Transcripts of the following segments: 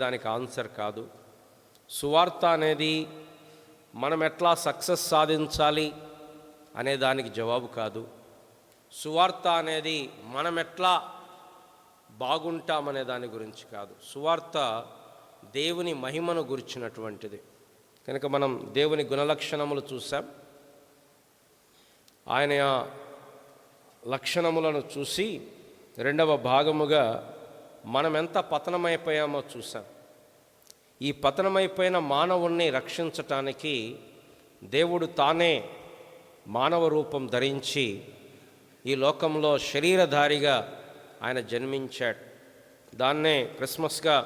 దానికి ఆన్సర్ కాదు. సువార్త అనేది మనం ఎట్లా సక్సెస్ సాధించాలి అనే దానికి జవాబు కాదు. సువార్త అనేది మనం ఎట్లా బాగుంటామనే దాని గురించి కాదు. సువార్త దేవుని మహిమను గురించినటువంటిది. కనుక మనం దేవుని గుణలక్షణములు చూసాం. ఆయన లక్షణములను చూసి రెండవ భాగముగా మనం ఎంత పతనమైపోయామో చూసాం. ఈ పతనమైపోయిన మానవుణ్ణి రక్షించటానికి దేవుడు తానే మానవ రూపం ధరించి ఈ లోకంలో శరీరధారిగా ఆయన జన్మించాడు. దాన్నే క్రిస్మస్గా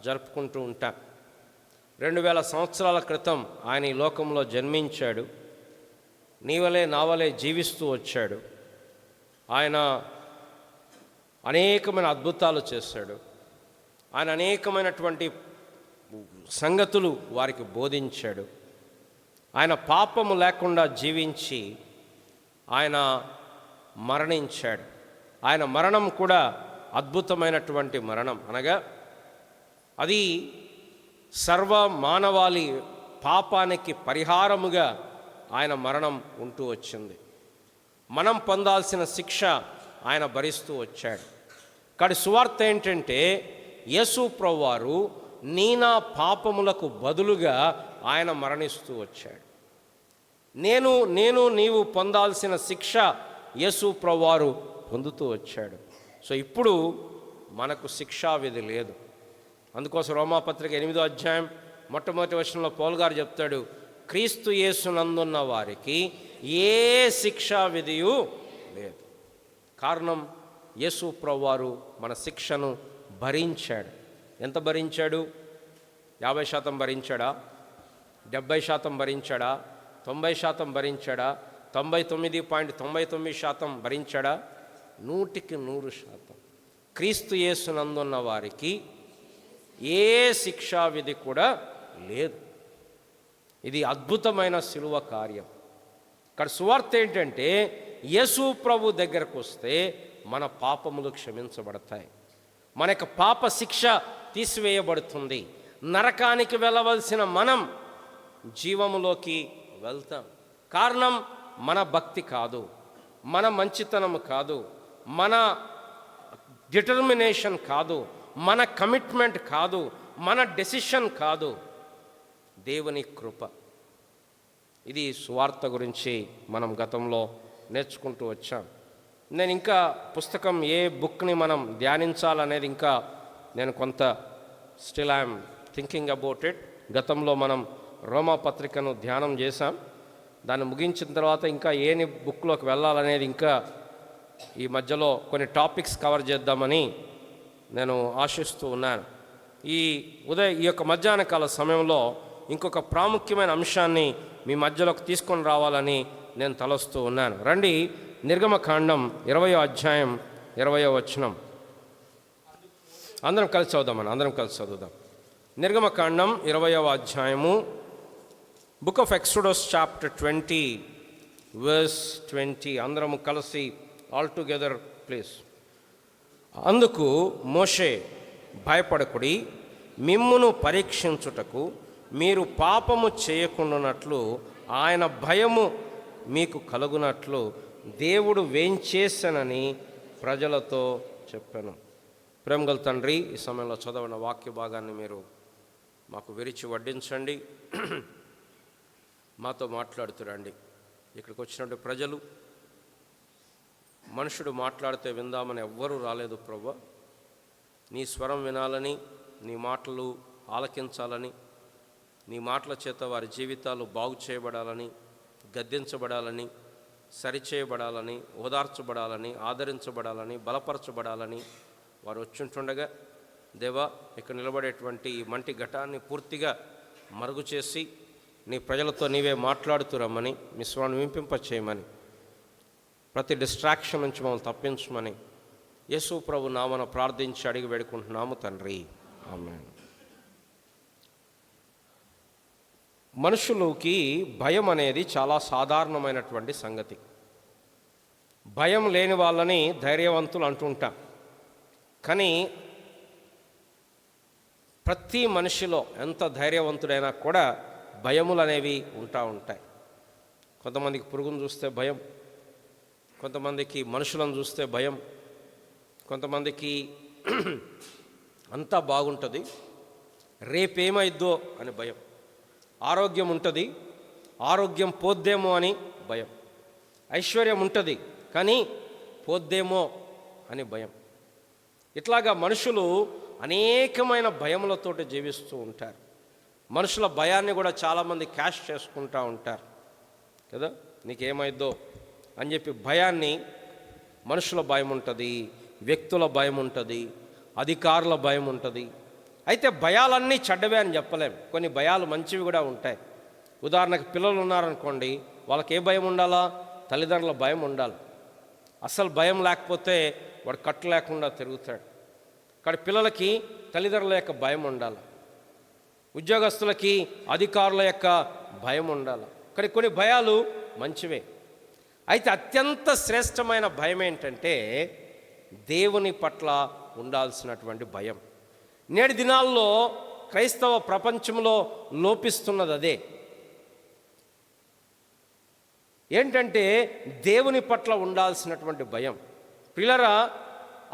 జరుపుకుంటూ ఉంటాం. 2000 సంవత్సరాల క్రితం ఆయన ఈ లోకంలో జన్మించాడు. నీవలే నావలే జీవిస్తూ వచ్చాడు. ఆయన అనేకమైన అద్భుతాలు చేశాడు. ఆయన అనేకమైనటువంటి సంగతులు వారికి బోధించాడు. ఆయన పాపము లేకుండా జీవించి ఆయన మరణించాడు. ఆయన మరణం కూడా అద్భుతమైనటువంటి మరణం. అనగా అది సర్వ మానవాళి పాపానికి పరిహారముగా ఆయన మరణం ఉంటూ వచ్చింది. మనం పొందాల్సిన శిక్ష ఆయన భరిస్తూ వచ్చాడు. కానీ సువార్త ఏంటంటే యేసు ప్రభువారు నా పాపములకు బదులుగా ఆయన మరణిస్తూ వచ్చాడు. నీవు పొందాల్సిన శిక్ష యేసు ప్రభువారు పొందుతూ వచ్చాడు. సో ఇప్పుడు మనకు శిక్షా విధి లేదు. అందుకోసం రోమాపత్రిక 8వ అధ్యాయం మొట్టమొదటి వచనంలో పౌలు గారు చెప్తాడు, క్రీస్తు యేసునందున్న వారికి ఏ శిక్షా విధియు లేదు. కారణం యేసు ప్రభువారు మన శిక్షను భరించాడు. ఎంత భరించాడు? 50% భరించాడా? 70% భరించాడా? 90% భరించాడా? 99.99% భరించాడా? 100% క్రీస్తు యేసునందున్న వారికి ఏ శిక్షా విధి కూడా లేదు. ఇది అద్భుతమైన శిలువ కార్యం. ఇక్కడ సువార్త ఏంటంటే యేసు ప్రభు దగ్గరకు వస్తే మన పాపములు క్షమించబడతాయి. మన యొక్క పాప శిక్ష తీసివేయబడుతుంది. నరకానికి వెళ్ళవలసిన మనం జీవములోకి వెళ్తాం. కారణం మన భక్తి కాదు, మన మంచితనం కాదు, మన డిటర్మినేషన్ కాదు, మన కమిట్మెంట్ కాదు, మన డెసిషన్ కాదు, దేవుని కృప. ఇది సువార్త గురించి మనం గతంలో నేర్చుకుంటూ వచ్చాం. నేను ఇంకా పుస్తకం ఏ బుక్ని మనం ధ్యానించాలనేది ఇంకా నేను కొంత still I'm thinking about it. గతంలో మనం రోమా పత్రికను ధ్యానం చేశాం. దాన్ని ముగించిన తర్వాత ఇంకా ఏని బుక్లోకి వెళ్ళాలనేది ఇంకా ఈ మధ్యలో కొన్ని టాపిక్స్ కవర్ చేద్దామని నేను ఆశిస్తూ ఉన్నాను. ఈ యొక్క మధ్యాహ్న కాల సమయంలో ఇంకొక ప్రాముఖ్యమైన అంశాన్ని మీ మధ్యలోకి తీసుకొని రావాలని నేను తలస్తూ ఉన్నాను. రండి, నిర్గమకాండం 20వ అధ్యాయం 20వ వచనం అందరం కలిసి చదువుదాం. నిర్గమకాండం 20వ అధ్యాయము, book of exodus chapter 20 verse 20. అందరము కలిసి ఆల్ టుగెదర్ ప్లీజ్. అందుకు మోషే, భయపడకుడి, మిమ్మును పరీక్షించుటకు మీరు పాపము చేయకుండానట్లు ఆయన భయము మీకు కలుగునట్లు దేవుడు వేంచేసనని ప్రజలతో చెప్పాను. ప్రేమగల తండ్రి, ఈ సమయంలో చదవన వాక్య భాగాన్ని మీరు మాకు విరిచి వడ్డించండి. మాతో మాట్లాడుతురండి. ఇక్కడికి వచ్చినట్టు ప్రజలు మనుషుడు మాట్లాడితే విందామని ఎవ్వరూ రాలేదు ప్రభువా. నీ స్వరం వినాలని, నీ మాటలు ఆలకించాలని, నీ మాటల చేత వారి జీవితాలు బాగు చేయబడాలని, గద్దించబడాలని, సరిచేయబడాలని, ఓదార్చబడాలని, ఆదరించబడాలని, బలపరచబడాలని వారు వచ్చుంటుండగా దేవా, ఇక్కడ నిలబడేటువంటి ఈ మంటి ఘటాన్ని పూర్తిగా మరుగు చేసి నీ ప్రజలతో నీవే మాట్లాడుతురమ్మని, మీ స్వరాన్ని వినిపింపచేయమని, ప్రతి డిస్ట్రాక్షన్ నుంచి మమ్మల్ని తప్పించమని యేసు ప్రభు నామన ప్రార్థించి అడిగి వేడుకుంటున్నాము తండ్రి, ఆమేన్. మనుషులకి భయం అనేది చాలా సాధారణమైనటువంటి సంగతి. భయం లేని వాళ్ళని ధైర్యవంతులు అంటుంటాం. కానీ ప్రతి మనిషిలో ఎంత ధైర్యవంతుడైనా కూడా భయములు అనేవి ఉంటాయి. కొంతమందికి పురుగును చూస్తే భయం, కొంతమందికి మనుషులను చూస్తే భయం, కొంతమందికి అంతా బాగుంటుంది, రేపేమైద్దో అని భయం. ఆరోగ్యం ఉంటుంది, ఆరోగ్యం పోద్దేమో అని భయం. ఐశ్వర్యం ఉంటుంది కానీ పోద్దేమో అని భయం. ఇట్లాగా మనుషులు అనేకమైన భయములతోటి జీవిస్తూ ఉంటారు. మనుషుల భయాన్ని కూడా చాలామంది క్యాష్ చేసుకుంటూ ఉంటారు కదా. నీకేమైద్దో అని చెప్పి భయాన్ని, మనుషుల భయం ఉంటుంది, వ్యక్తుల భయం ఉంటుంది, అధికారుల భయం ఉంటుంది. అయితే భయాలన్నీ చెడ్డవే అని చెప్పలేం. కొన్ని భయాలు మంచివి కూడా ఉంటాయి. ఉదాహరణకు పిల్లలు ఉన్నారనుకోండి, వాళ్ళకి ఏ భయం ఉండాలా? తల్లిదండ్రుల భయం ఉండాలి. అసలు భయం లేకపోతే వాడు కట్టు లేకుండా తిరుగుతాడు. కానీ పిల్లలకి తల్లిదండ్రుల యొక్క భయం ఉండాలి, ఉద్యోగస్తులకి అధికారుల యొక్క భయం ఉండాలి. కానీ కొన్ని భయాలు మంచివే. అయితే అత్యంత శ్రేష్టమైన భయం ఏంటంటే దేవుని పట్ల ఉండాల్సినటువంటి భయం. నేటి దినాల్లో క్రైస్తవ ప్రపంచంలో లోపిస్తున్నది అదే. ఏంటంటే దేవుని పట్ల ఉండాల్సినటువంటి భయం. ప్రియులారా,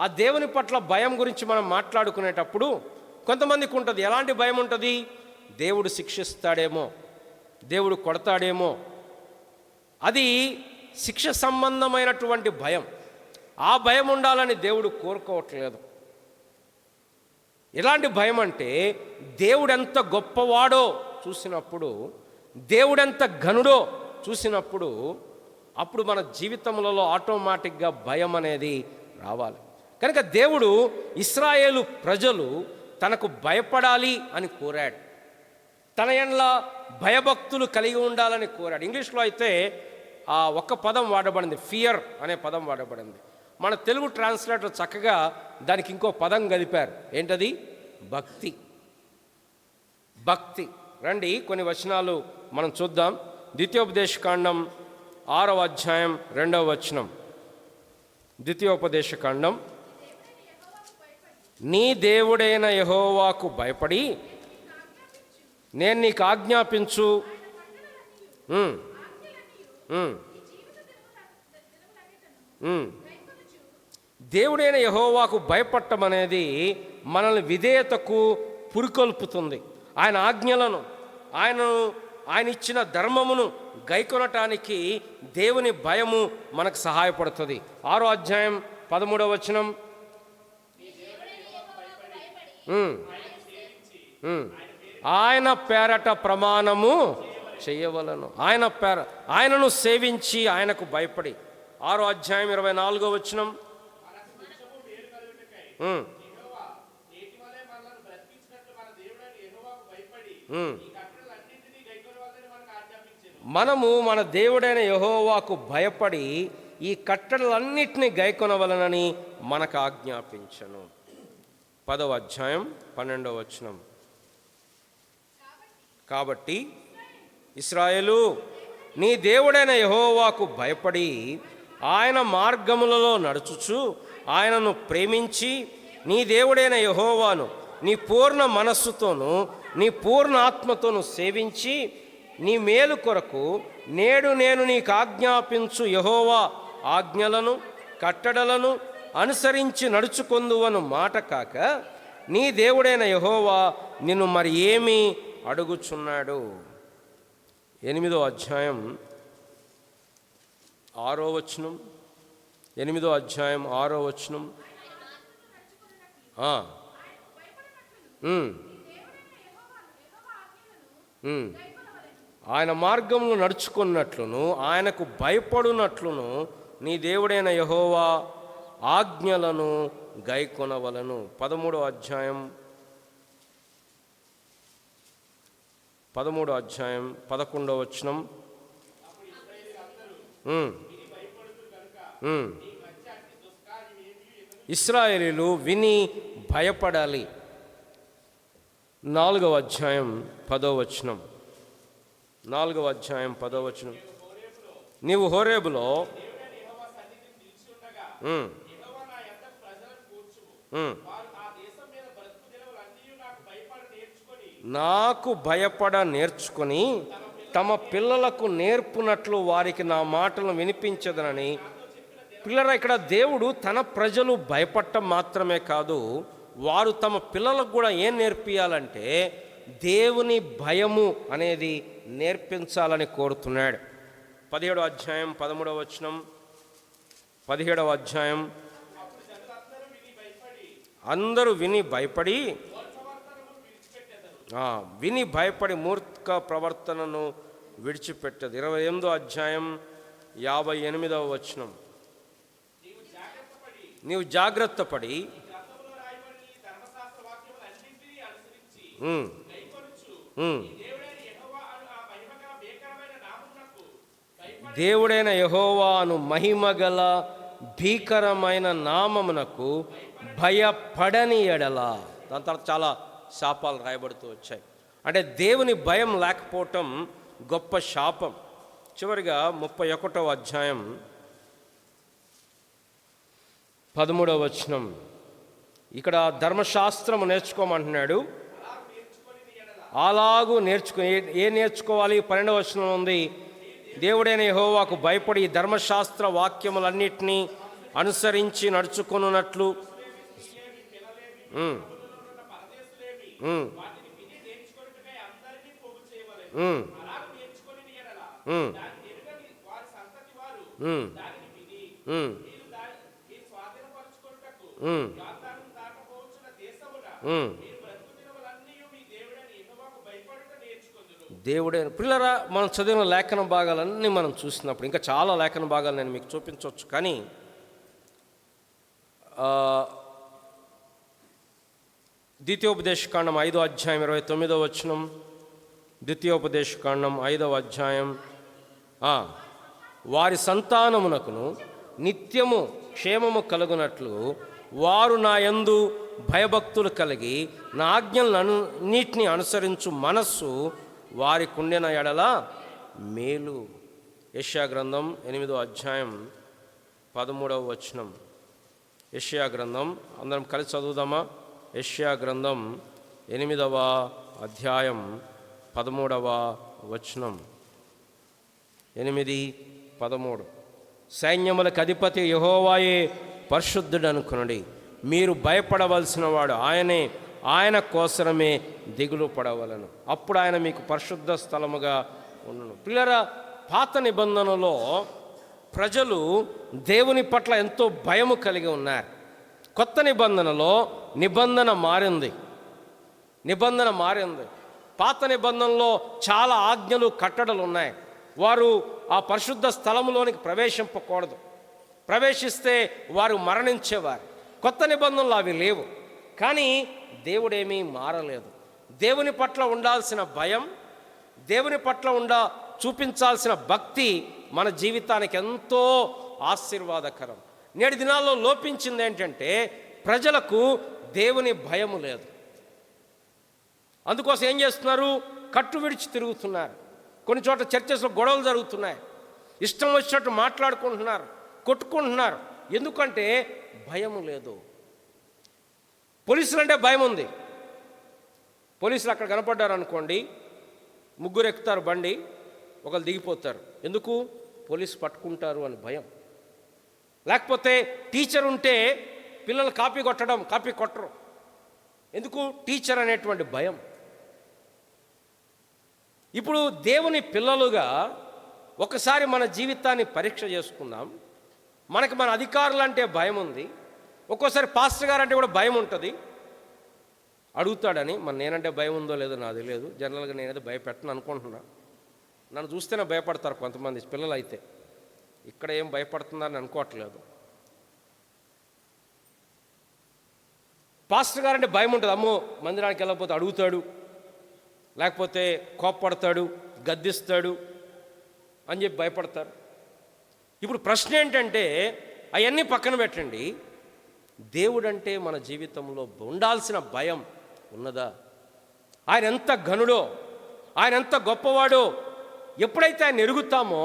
ఆ దేవుని పట్ల భయం గురించి మనం మాట్లాడుకునేటప్పుడు కొంతమందికి ఉంటుంది. ఎలాంటి భయం ఉంటుంది? దేవుడు శిక్షిస్తాడేమో, దేవుడు కొడతాడేమో. అది శిక్ష సంబంధమైనటువంటి భయం. ఆ భయం ఉండాలని దేవుడు కోరుకోవట్లేదు. ఎలాంటి భయం అంటే దేవుడెంత గొప్పవాడో చూసినప్పుడు, దేవుడెంత ఘనుడో చూసినప్పుడు, అప్పుడు మన జీవితంలో ఆటోమేటిక్గా భయం అనేది రావాలి. కనుక దేవుడు ఇశ్రాయేలు ప్రజలు తనకు భయపడాలి అని కోరాడు. తన యండ్ల భయభక్తులు కలిగి ఉండాలని కోరాడు. ఇంగ్లీష్లో అయితే ఆ ఒక్క పదం వాడబడింది, ఫియర్ అనే పదం వాడబడింది. మన తెలుగు ట్రాన్స్లేటర్ చక్కగా దానికి ఇంకో పదం కలిపారు. ఏంటది? భక్తి. భక్తి. రండి కొన్ని వచనాలు మనం చూద్దాం. ద్వితీయోపదేశకాండం 6వ అధ్యాయం 2వ వచనం. ద్వితీయోపదేశకాండం, నీ దేవుడైన యెహోవాకు భయపడి నేను నీకు ఆజ్ఞాపించు. దేవుడైన యెహోవాకు భయపడటం అనేది మనల్ని విధేయతకు పురికొల్పుతుంది. ఆయన ఆజ్ఞలను, ఆయన ఇచ్చిన ధర్మమును గైకొనటానికి దేవుని భయము మనకు సహాయపడుతుంది. 6వ అధ్యాయం 13వ వచనం, ఆయన పేరట ప్రమాణము చెయ్యవలను. ఆయనను సేవించి ఆయనకు భయపడి. 6వ అధ్యాయం 24వ వచనం, మనము మన దేవుడైన యెహోవాకు భయపడి ఈ కట్టడలన్నిటినీ గైకొనవలనని మనకు ఆజ్ఞాపించను. 10వ అధ్యాయం 12వ వచనం, కాబట్టి ఇశ్రాయేలు నీ దేవుడైన యెహోవాకు భయపడి ఆయన మార్గములలో నడుచుచు ఆయనను ప్రేమించి నీ దేవుడైన యెహోవాను నీ పూర్ణ మనస్సుతోనూ నీ పూర్ణ ఆత్మతోనూ సేవించి నీ మేలు కొరకు నేడు నేను నీకు ఆజ్ఞాపించు యెహోవా ఆజ్ఞలను కట్టడలను అనుసరించి నడుచుకొందువను మాట కాక నీ దేవుడైన యెహోవా నిన్ను మరి ఏమి అడుగుచున్నాడు. 8వ అధ్యాయం 6వ వచనం, 8వ అధ్యాయం 6వ వచనం, ఆయన మార్గంలో నడుచుకున్నట్లును ఆయనకు భయపడునట్లును నీ దేవుడైన యెహోవా ఆజ్ఞలను గైకొనవలను. 13వ అధ్యాయం 11వ వచనం, ఇశ్రాయేలీలు విని భయపడాలి. 4వ అధ్యాయం 10వ వచనం, 4వ అధ్యాయం 10వ వచనం, నీవు హోరేబులో నాకు భయపడ నేర్చుకొని తమ పిల్లలకు నేర్పునట్లు వారికి నా మాటలను వినిపించదనని. పిల్లరా, ఇక్కడ దేవుడు తన ప్రజలు భయపడటం మాత్రమే కాదు, వారు తమ పిల్లలకు కూడా ఏం నేర్పియాలంటే దేవుని భయము అనేది నేర్పించాలని కోరుతున్నాడు. 17వ అధ్యాయం 13వ వచనం, 17వ అధ్యాయం. అందరూ విని భయపడి మూర్ఖ ప్రవర్తనను విడిచిపెట్టదు. 28వ అధ్యాయం 58వ వచనం. నీవు జాగ్రత్త పడి దేవుడైన యెహోవా అను మహిమగల భీకరమైన నామమునకు భయపడని ఎడల. దాని తర్వాత చాలా శాపాలు రాయబడుతూ వచ్చాయి. అంటే దేవుని భయం లేకపోవటం గొప్ప శాపం. చివరిగా 31వ అధ్యాయం 13వ వచనం. ఇక్కడ ధర్మశాస్త్రము నేర్చుకోమంటున్నాడు. అలాగూ నేర్చుకోవాలి. 12వ వచనం ఉంది, దేవుడైన యెహోవాకు భయపడి ధర్మశాస్త్ర వాక్యములన్నిటినీ అనుసరించి నడుచుకున్నట్లు. దేవుడే పిల్లరా, మనం చదివిన లేఖన భాగాలన్నీ మనం చూసినప్పుడు, ఇంకా చాలా లేఖన భాగాలు నేను మీకు చూపించవచ్చు, కానీ ద్వితీయోపదేశకాండం 5వ అధ్యాయం 29వ వచనం. ద్వితీయోపదేశకాండం 5వ అధ్యాయం. వారి సంతానమునకును నిత్యము క్షేమము కలుగునట్లు వారు నా యందు భయభక్తులు కలిగి నా ఆజ్ఞలన్నిటిని అనుసరించు మనస్సు వారికి ఉండిన ఎడల మేలు. యెషయా గ్రంథం 8వ అధ్యాయం 13వ వచనం. యెషయా గ్రంథం అందరం కలిసి చదువుదామా? యెషయా గ్రంథం 8వ అధ్యాయం 13వ వచనం. 8:13. సైన్యములకు అధిపతి యెహోవాయే పరిశుద్ధుడు అనుకునండి, మీరు భయపడవలసిన వాడు ఆయనే, ఆయన కోసరమే దిగులు పడవలను, అప్పుడు ఆయన మీకు పరిశుద్ధ స్థలముగా ఉండను. పిల్లరా, పాత నిబంధనలో ప్రజలు దేవుని పట్ల ఎంతో భయము కలిగి ఉన్నారు. కొత్త నిబంధనలో నిబంధన మారింది. పాత నిబంధనలో చాలా ఆజ్ఞలు కట్టడలు ఉన్నాయి. వారు ఆ పరిశుద్ధ స్థలములోనికి ప్రవేశింపకూడదు, ప్రవేశిస్తే వారు మరణించేవారు. కొత్త నిబంధనలు అవి లేవు. కానీ దేవుడేమీ మారలేదు. దేవుని పట్ల ఉండాల్సిన భయం, దేవుని పట్ల చూపించాల్సిన భక్తి మన జీవితానికి ఎంతో ఆశీర్వాదకరం. నేటి దినాల్లో లోపించింది ఏంటంటే ప్రజలకు దేవుని భయము లేదు. అందుకోసం ఏం చేస్తున్నారు? కట్టు విడిచి తిరుగుతున్నారు. కొన్ని చోట్ల చర్చెస్లో గొడవలు జరుగుతున్నాయి. ఇష్టం వచ్చినట్టు మాట్లాడుకుంటున్నారు, కొట్టుకుంటున్నారు. ఎందుకంటే భయము లేదు. పోలీసులు అంటే భయం ఉంది. పోలీసులు అక్కడ కనపడ్డారు అనుకోండి, ముగ్గురు ఎక్కుతారు బండి, ఒకరు దిగిపోతారు. ఎందుకు? పోలీసు పట్టుకుంటారు అని భయం. లేకపోతే టీచర్ ఉంటే పిల్లలు కాపీ కొట్టరు. ఎందుకు? టీచర్ అనేటువంటి భయం. ఇప్పుడు దేవుని పిల్లలుగా ఒకసారి మన జీవితాన్ని పరీక్ష చేసుకుందాం. మనకి మన అధికారులు అంటే భయం ఉంది. ఒక్కోసారి పాస్టర్ గారు అంటే కూడా భయం ఉంటుంది. అడుగుతాడని నేనంటే భయం ఉందో లేదో నాకు తెలియదు. జనరల్గా నేనైతే భయపెట్టను అనుకుంటున్నా. నన్ను చూస్తేనే భయపడతారు కొంతమంది పిల్లలు. అయితే ఇక్కడ ఏం భయపడుతున్నారని అనుకోవట్లేదు. పాస్టర్ గారు అంటే భయం ఉంటుంది. అమ్మో, మందిరానికి వెళ్ళకపోతే అడుగుతాడు, లేకపోతే కోప్పడతాడు, గద్దిస్తాడు అని చెప్పి భయపడతారు. ఇప్పుడు ప్రశ్న ఏంటంటే అవన్నీ పక్కన పెట్టండి, దేవుడంటే మన జీవితంలో ఉండాల్సిన భయం ఉన్నదా? ఆయన ఎంత ఘనుడో, ఆయన ఎంత గొప్పవాడో ఎప్పుడైతే ఆయన ఎరుగుతామో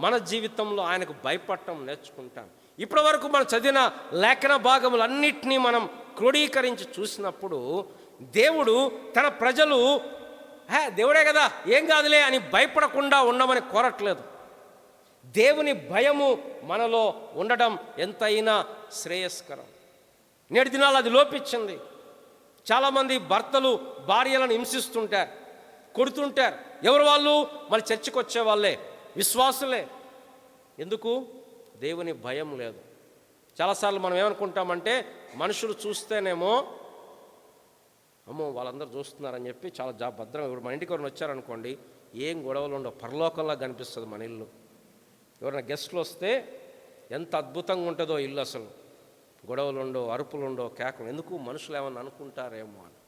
మన జీవితంలో ఆయనకు భయపడటం నేర్చుకుంటాం. ఇప్పటి వరకు మనం చదివిన లేఖన భాగములన్నింటినీ మనం క్రోడీకరించి చూసినప్పుడు దేవుడు తన ప్రజలు దేవుడే కదా ఏం కాదులే అని భయపడకుండా ఉండమని కోరట్లేదు. దేవుని భయము మనలో ఉండడం ఎంతైనా శ్రేయస్కరం. నేటి దినాలు అది లోపించింది. చాలామంది భర్తలు భార్యలను హింసిస్తుంటారు, కొడుతుంటారు. ఎవరు వాళ్ళు? మన చర్చికి వచ్చే వాళ్ళే, విశ్వాసులే. ఎందుకు? దేవుని భయం లేదు. చాలాసార్లు మనం ఏమనుకుంటామంటే మనుషులు చూస్తేనేమో అమ్మో వాళ్ళందరూ చూస్తున్నారని చెప్పి చాలా భద్రంగా. ఇప్పుడు మన ఇంటికి ఎవరైనా వచ్చారనుకోండి, ఏం గొడవలు ఉండవు, పరలోకంలా కనిపిస్తుంది మన ఇల్లు. ఎవరైనా గెస్ట్లు వస్తే ఎంత అద్భుతంగా ఉంటుందో ఇల్లు, అసలు గొడవలు ఉండవు, అరుపులు ఉండవు, కేకలు. ఎందుకు? మనుషులు ఏమన్నా అనుకుంటారేమో అని.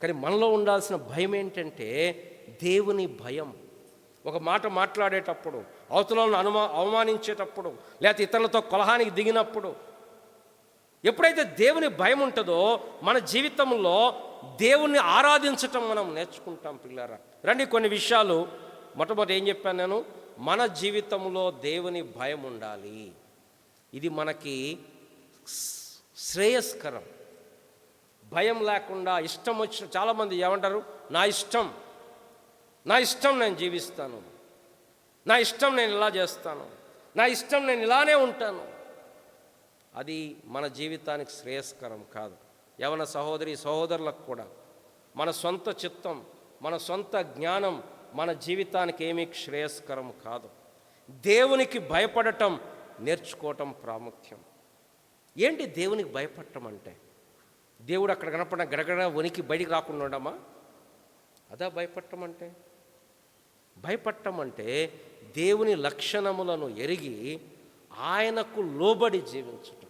కానీ మనలో ఉండాల్సిన భయం ఏంటంటే దేవుని భయం. ఒక మాట మాట్లాడేటప్పుడు, అవతలను అవమానించేటప్పుడు, లేకపోతే ఇతరులతో కలహానికి దిగినప్పుడు, ఎప్పుడైతే దేవుని భయం ఉంటుందో మన జీవితంలో దేవుణ్ణి ఆరాధించటం మనం నేర్చుకుంటాం. పిల్లారా రండి, కొన్ని విషయాలు. మొట్టమొదటి ఏం చెప్పాను నేను? మన జీవితంలో దేవుని భయం ఉండాలి. ఇది మనకి శ్రేయస్కరం. భయం లేకుండా ఇష్టం వచ్చిన, చాలామంది ఏమంటారు, నా ఇష్టం నేను జీవిస్తాను, నా ఇష్టం నేను ఇలా చేస్తాను, నా ఇష్టం నేను ఇలానే ఉంటాను. అది మన జీవితానికి శ్రేయస్కరం కాదు. యవన సహోదరి సహోదరులకు కూడా మన సొంత చిత్తం, మన సొంత జ్ఞానం మన జీవితానికి ఏమీ శ్రేయస్కరం కాదు. దేవునికి భయపడటం నేర్చుకోవటం ప్రాముఖ్యం. ఏంటి దేవునికి భయపడటం అంటే? దేవుడు అక్కడ కనపడిన గడగడ వణికి బయటికి రాకుండా ఉండమా? అదా భయపడటం అంటే? భయపడటం అంటే దేవుని లక్షణములను ఎరిగి ఆయనకు లోబడి జీవించటం.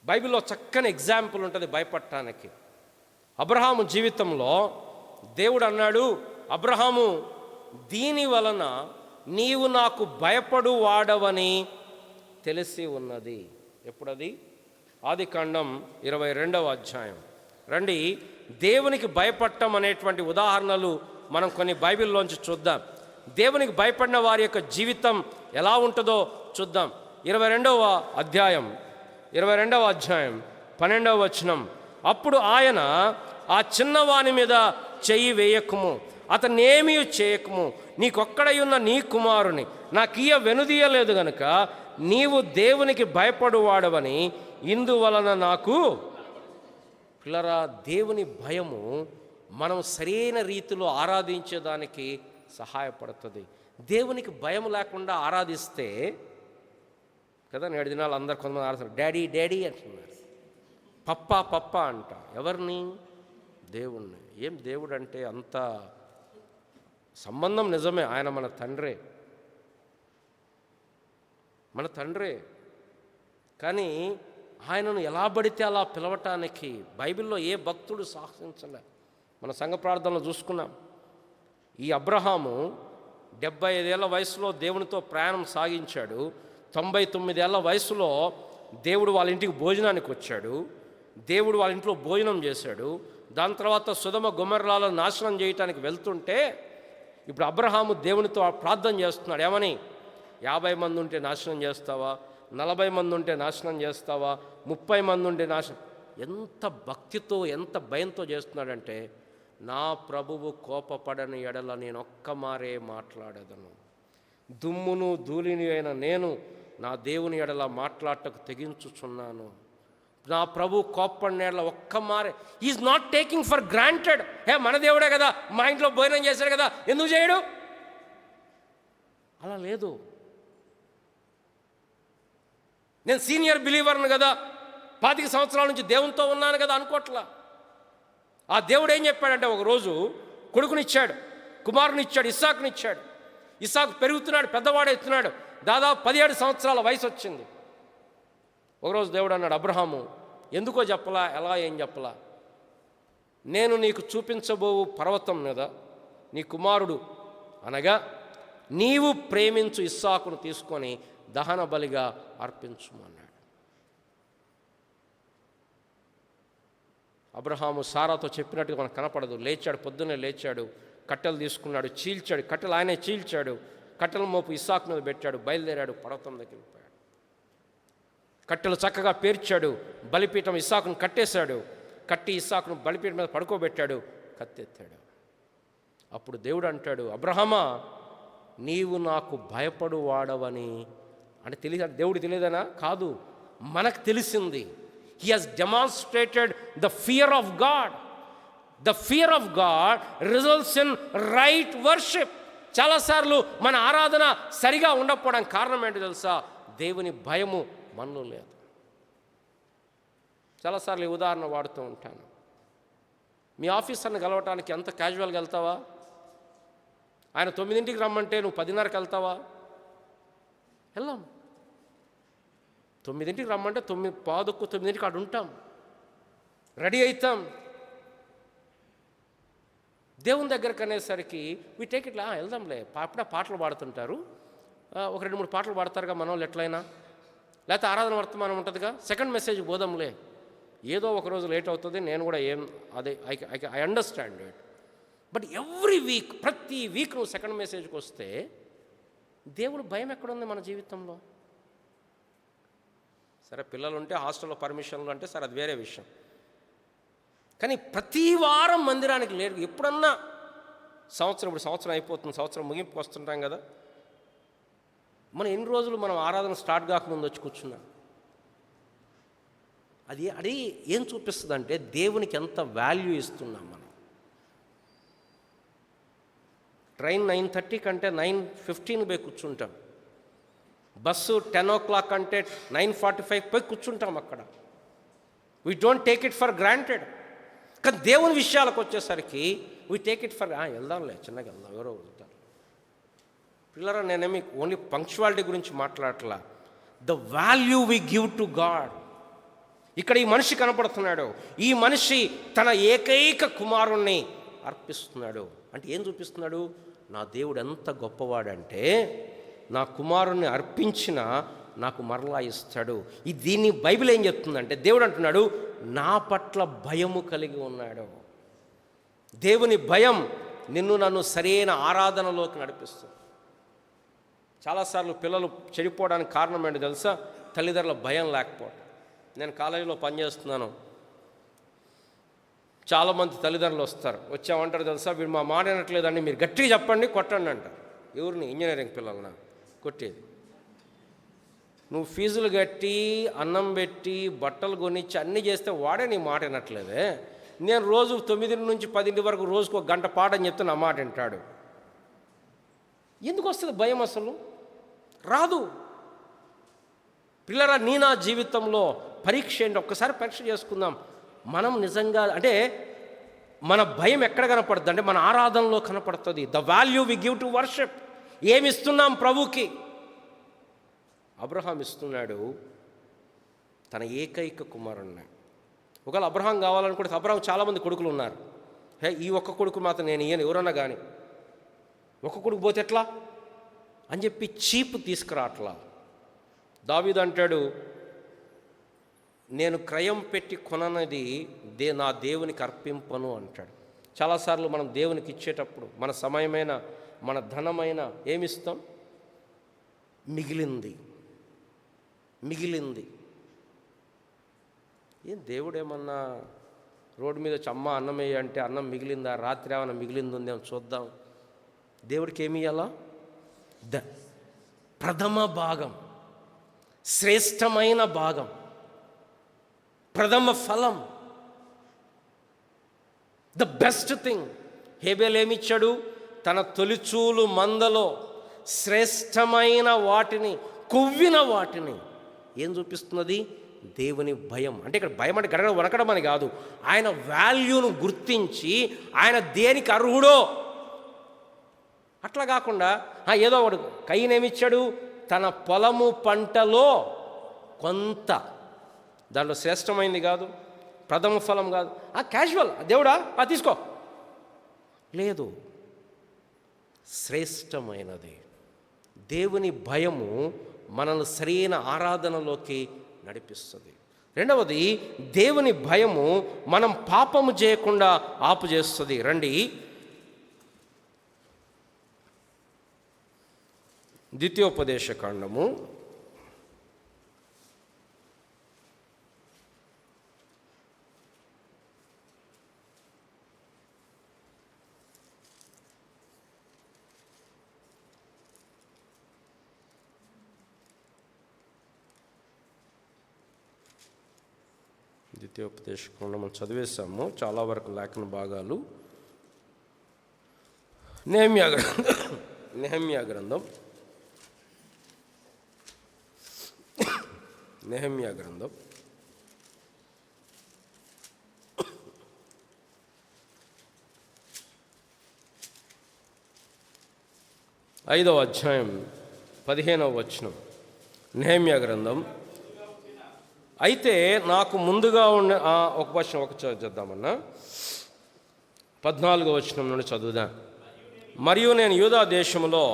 బైబిల్లో చక్కని ఎగ్జాంపుల్ ఉంటుంది భయపడటానికి. అబ్రహాము జీవితంలో దేవుడు అన్నాడు, అబ్రహాము, దీని వలన నీవు నాకు భయపడు వాడవని తెలిసి ఉన్నది. ఎప్పుడది? ఆదికాండం 22వ అధ్యాయం. రండి, దేవునికి భయపడటం అనేటువంటి ఉదాహరణలు మనం కొన్ని బైబిల్లోంచి చూద్దాం. దేవునికి భయపడిన వారి యొక్క జీవితం ఎలా ఉంటుందో చూద్దాం. 22వ అధ్యాయం 12వ వచనం. అప్పుడు ఆయన, ఆ చిన్నవాని మీద చెయ్యి వేయకుము, అతనేమీ చేయకుము, నీకొక్కడై ఉన్న నీ కుమారుని నాకియ్య వెనుదీయలేదు గనుక నీవు దేవునికి భయపడువాడవని ఇందువలన నాకు. పిల్లరా, దేవుని భయము మనం సరైన రీతిలో ఆరాధించేదానికి సహాయపడుతుంది. దేవునికి భయం లేకుండా ఆరాధిస్తే కదా, నేడు దినాలు అందరు కొంతమంది ఆరాధిస్తారు, డాడీ డాడీ అంటున్నారు, పప్పా పప్పా అంట. ఎవరిని? దేవుణ్ణి. ఏం దేవుడు అంటే అంత సంబంధం నిజమే, ఆయన మన తండ్రే, మన తండ్రే. కానీ ఆయనను ఎలా పడితే అలా పిలవటానికి బైబిల్లో ఏ భక్తుడు సాహసించలే. మన సంఘ ప్రార్థనలో చూసుకున్నాం. ఈ అబ్రహాము 75 ఏళ్ల వయసులో దేవునితో ప్రయాణం సాగించాడు. 99 ఏళ్ల వయసులో దేవుడు వాళ్ళ ఇంటికి భోజనానికి వచ్చాడు. దేవుడు వాళ్ళ ఇంట్లో భోజనం చేశాడు. దాని తర్వాత సొదొమ గొమొర్రాలను నాశనం చేయటానికి వెళ్తుంటే ఇప్పుడు అబ్రహాము దేవునితో ప్రార్థన చేస్తున్నాడు. ఏమని? 50 మంది ఉంటే నాశనం చేస్తావా? 40 మంది ఉంటే నాశనం చేస్తావా? 30 మంది ఉంటే నాశనం. ఎంత భక్తితో, ఎంత భయంతో చేస్తున్నాడంటే, నా ప్రభువు కోపపడని ఎడల నేను ఒక్క మారే మాట్లాడేదను, దుమ్మును ధూళిని అయిన నేను నా దేవుని ఎడల మాట్లాడటకు తెగించుచున్నాను. నా ప్రభు కోపపడిన ఎడల ఒక్క మారే. Is not taking for granted. మన దేవుడే కదా, మా ఇంట్లో భోజనం చేశాడు కదా, ఎందుకు చేయడు? అలా లేదు. నేను సీనియర్ బిలీవర్ను కదా, 25 సంవత్సరాల నుంచి దేవునితో ఉన్నాను కదా అనుకోట్లా. ఆ దేవుడు ఏం చెప్పాడంటే, ఒకరోజు కొడుకునిచ్చాడు, కుమారునిచ్చాడు, ఇస్సాకునిచ్చాడు. ఇస్సాకు పెరుగుతున్నాడు, పెద్దవాడెత్తున్నాడు, దాదాపు 17 సంవత్సరాల వయసు వచ్చింది. ఒకరోజు దేవుడు అన్నాడు, అబ్రహాము, ఎందుకో చెప్పలా, ఎలా ఏం చెప్పలా, నేను నీకు చూపించబోవు పర్వతం మీద నీ కుమారుడు అనగా నీవు ప్రేమించు ఇస్సాకును తీసుకొని దహన బలిగా అర్పించుమన్నాడు. అబ్రహాము సారాతో చెప్పినట్టుగా మనకు కనపడదు. లేచాడు, పొద్దున్నే లేచాడు, కట్టెలు తీసుకున్నాడు, చీల్చాడు, కట్టెలు ఆయనే చీల్చాడు, కట్టెల మోపు ఇస్సాకు మీద పెట్టాడు, బయలుదేరాడు, పర్వతం దగ్గరికి వెళ్ళిపోయాడు. కట్టెలు చక్కగా పేర్చాడు, బలిపీఠం ఇస్సాకును కట్టేశాడు, కట్టి ఇస్సాకును బలిపీఠం మీద పడుకోబెట్టాడు. కత్తెత్తాడు. అప్పుడు దేవుడు అంటాడు, అబ్రహామా నీవు నాకు భయపడువాడవని. అంటే దేవుడు తెలియదనా? కాదు, మనకు తెలిసింది. He has demonstrated the fear of God. The fear of God results in right worship. చాలాసార్లు మన ఆరాధన సరిగా ఉండకపోవడానికి కారణం ఏంటో తెలుసా? దేవుని భయము మనలో లేదు. చాలాసార్లు ఈ ఉదాహరణ వాడుతూ ఉంటాను. మీ ఆఫీసర్ని కలవటానికి ఎంత క్యాజువల్గా వెళ్తావా? ఆయన 9ంటికి రమ్మంటే నువ్వు 10:30కి వెళ్తావా? వెళ్ళాం. 9ంటికి రమ్మంటే 9:15 ఆడు ఉంటాం, రెడీ అవుతాం. దేవుని దగ్గరకు అనేసరికి వి టేక్ ఇట్లా వెళ్దాంలే. అప్పుడే పాటలు పాడుతుంటారు, ఒక 2-3 పాటలు పాడతారుగా మన వాళ్ళు ఎట్లయినా, లేకపోతే ఆరాధన వర్తమానం ఉంటుందిగా, సెకండ్ మెసేజ్ పోదాంలే. ఏదో ఒకరోజు లేట్ అవుతుంది, నేను కూడా అదే I understand it. But every week, ప్రతి వీక్ నువ్వు సెకండ్ మెసేజ్కి వస్తే దేవుడు భయం ఎక్కడుంది మన జీవితంలో? సరే, పిల్లలు ఉంటే హాస్టల్లో పర్మిషన్లు అంటే సరే, అది వేరే విషయం. కానీ ప్రతి వారం మందిరానికి లేరు. ఎప్పుడన్నా ఇప్పుడు సంవత్సరం అయిపోతుంది, సంవత్సరం ముగింపుకు వస్తుంటాం కదా, మనం ఎన్ని రోజులు మనం ఆరాధన స్టార్ట్ కాకముందు వచ్చి కూర్చున్నాం? అది ఏం చూపిస్తుంది అంటే దేవునికి ఎంత వాల్యూ ఇస్తున్నాం మనం. ట్రైన్ 9:30 కంటే 9:15 పోయి కూర్చుంటాం. బస్సు 10 o'clock అంటే 9:45 పోయి కూర్చుంటాం అక్కడ. We don't take it for granted. కానీ దేవుని విషయాలకు వచ్చేసరికి వీ టేక్ ఇట్ ఫర్ వెళ్దాంలే, చిన్నగా వెళ్దాం, ఎవరో వెళ్తారు. పిల్లరా, నేనేమి ఓన్లీ పంక్చువాలిటీ గురించి మాట్లాడట్లా. The value we give to God. ఇక్కడ ఈ మనిషి కనపడుతున్నాడు. ఈ మనిషి తన ఏకైక కుమారుణ్ణి అర్పిస్తున్నాడు. అంటే ఏం చూపిస్తున్నాడు? నా దేవుడు ఎంత గొప్పవాడంటే నా కుమారుణ్ణి అర్పించిన నాకు మరలా ఇస్తాడు. దీన్ని బైబిల్ ఏం చెప్తుందంటే, దేవుడు అంటున్నాడు నా పట్ల భయము కలిగి ఉన్నాడు. దేవుని భయం నన్ను సరైన ఆరాధనలోకి నడిపిస్తుంది. చాలాసార్లు పిల్లలు చెడిపోవడానికి కారణం ఏంటో తెలుసా? తల్లిదండ్రుల భయం లేకపోవడం. నేను కాలేజీలో పనిచేస్తున్నాను. చాలామంది తల్లిదండ్రులు వచ్చామంటారు తెలుసా, వీడు మా మాట వినట్లేదండి, మీరు గట్టిగా చెప్పండి, కొట్టండి అంటారు. ఎవరిని? ఇంజనీరింగ్ పిల్లలనా కొట్టేది? నువ్వు ఫీజులు కట్టి, అన్నం పెట్టి, బట్టలు కొనిచ్చి అన్నీ చేస్తే వాడే నీ మాట వినట్లేదే. నేను రోజు 9 నుంచి 10 వరకు రోజుకు 1 గంట పాఠం చెప్తే నా మాట వింటాడు. ఎందుకు వస్తుంది భయం? అసలు రాదు. పిల్లరా, నా జీవితంలో పరీక్ష ఏంటి? ఒక్కసారి పరీక్ష చేసుకుందాం. మనం నిజంగా అంటే మన భయం ఎక్కడ కనపడుతుంది అంటే మన ఆరాధనలో కనపడుతుంది. The value we give to worship. ఏమి ఇస్తున్నాం ప్రభుకి? అబ్రహాం ఇస్తున్నాడు తన ఏకైక కుమారుణ్ణి. ఒకవేళ అబ్రహాం కావాలనుకుంటే, అబ్రహాం చాలామంది కొడుకులు ఉన్నారు, ఈ ఒక్క కొడుకు మాత్రం నేను ఇయ్యను, ఎవరన్నా కానీ ఒక్క కొడుకు పోతే ఎట్లా అని చెప్పి చీపు తీసుకురాట్లా. దావీదు అంటాడు, నేను క్రయం పెట్టి కొననది నా దేవునికి అర్పింపను అంటాడు. చాలాసార్లు మనం దేవునికి ఇచ్చేటప్పుడు మన సమయమైన, మన ధనమైన ఏమిస్తాం? మిగిలింది. ఏం దేవుడు ఏమన్నా రోడ్డు మీద వచ్చి అమ్మ అన్నం వేయ అంటే అన్నం మిగిలిందా? రాత్రి ఏమన్నా మిగిలింది ఉందేమో చూద్దాం. దేవుడికి ఏమి ఇవ్వాలా? ప్రథమ భాగం, శ్రేష్టమైన భాగం, ప్రథమ ఫలం, ద బెస్ట్ థింగ్. హేబేల్ ఏమిచ్చాడు? తన తొలిచూలు మందలో శ్రేష్టమైన వాటిని, కొవ్విన వాటిని. ఏం చూపిస్తున్నది? దేవుని భయం. అంటే ఇక్కడ భయం అంటే గడగడ వనకడం అని కాదు, ఆయన వాల్యూను గుర్తించి ఆయన దేనికి అర్హుడో. అట్లా కాకుండా ఏదో వాడు కయ్యనేమిచ్చాడు? తన పొలము పంటలో కొంత, దాంట్లో శ్రేష్టమైంది కాదు, ప్రథమ ఫలం కాదు, క్యాజువల్, దేవుడా తీసుకో, లేదు, శ్రేష్టమైనది. దేవుని భయము మనల్ని సరైన ఆరాధనలోకి నడిపిస్తుంది. రెండవది, దేవుని భయము మనం పాపము చేయకుండా ఆపుచేస్తుంది. రండి, ద్వితీయోపదేశకాండము 3 ద్వితీయోపదేశకాండం మనం చదివేశాము చాలా వరకు లేఖన భాగాలు. నెహెమ్యా గ్రంథం నెహెమ్యా గ్రంథం 5వ అధ్యాయం 15వ వచనం. నెహెమ్యా గ్రంథం. అయితే నాకు ముందుగా ఉన్న ఒక వచనం చదువుదామన్నా, 14వ వచనం నుండి చదువుదాం. మరియు నేను యూదా దేశంలో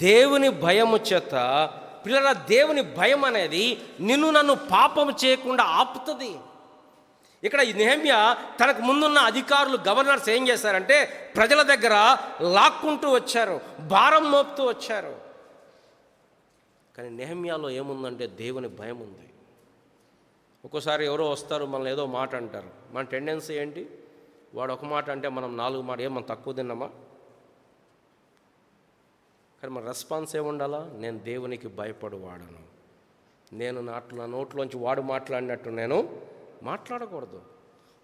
దేవుని భయము చేత పిల్లల, దేవుని భయం అనేది నిన్ను నన్ను పాపం చేయకుండా ఆపుతుంది. ఇక్కడ నెహెమ్యా తనకు ముందున్న అధికారులు, గవర్నర్స్ ఏం చేశారంటే ప్రజల దగ్గర లాక్కుంటూ వచ్చారు, భారం మోపుతూ వచ్చారు. కానీ నెహెమ్యాలో ఏముందంటే దేవుని భయం ఉంది. ఒక్కోసారి ఎవరో వస్తారు, మనల్ని ఏదో మాట అంటారు. మన టెండెన్సీ ఏంటి? వాడు ఒక మాట అంటే మనం 4 మాట, మనం తక్కువ తిన్నామా? కానీ మన రెస్పాన్స్ ఏముండాలా? నేను దేవునికి భయపడు వాడను. నేను నా నోట్లోంచి వాడు మాట్లాడినట్టు నేను మాట్లాడకూడదు.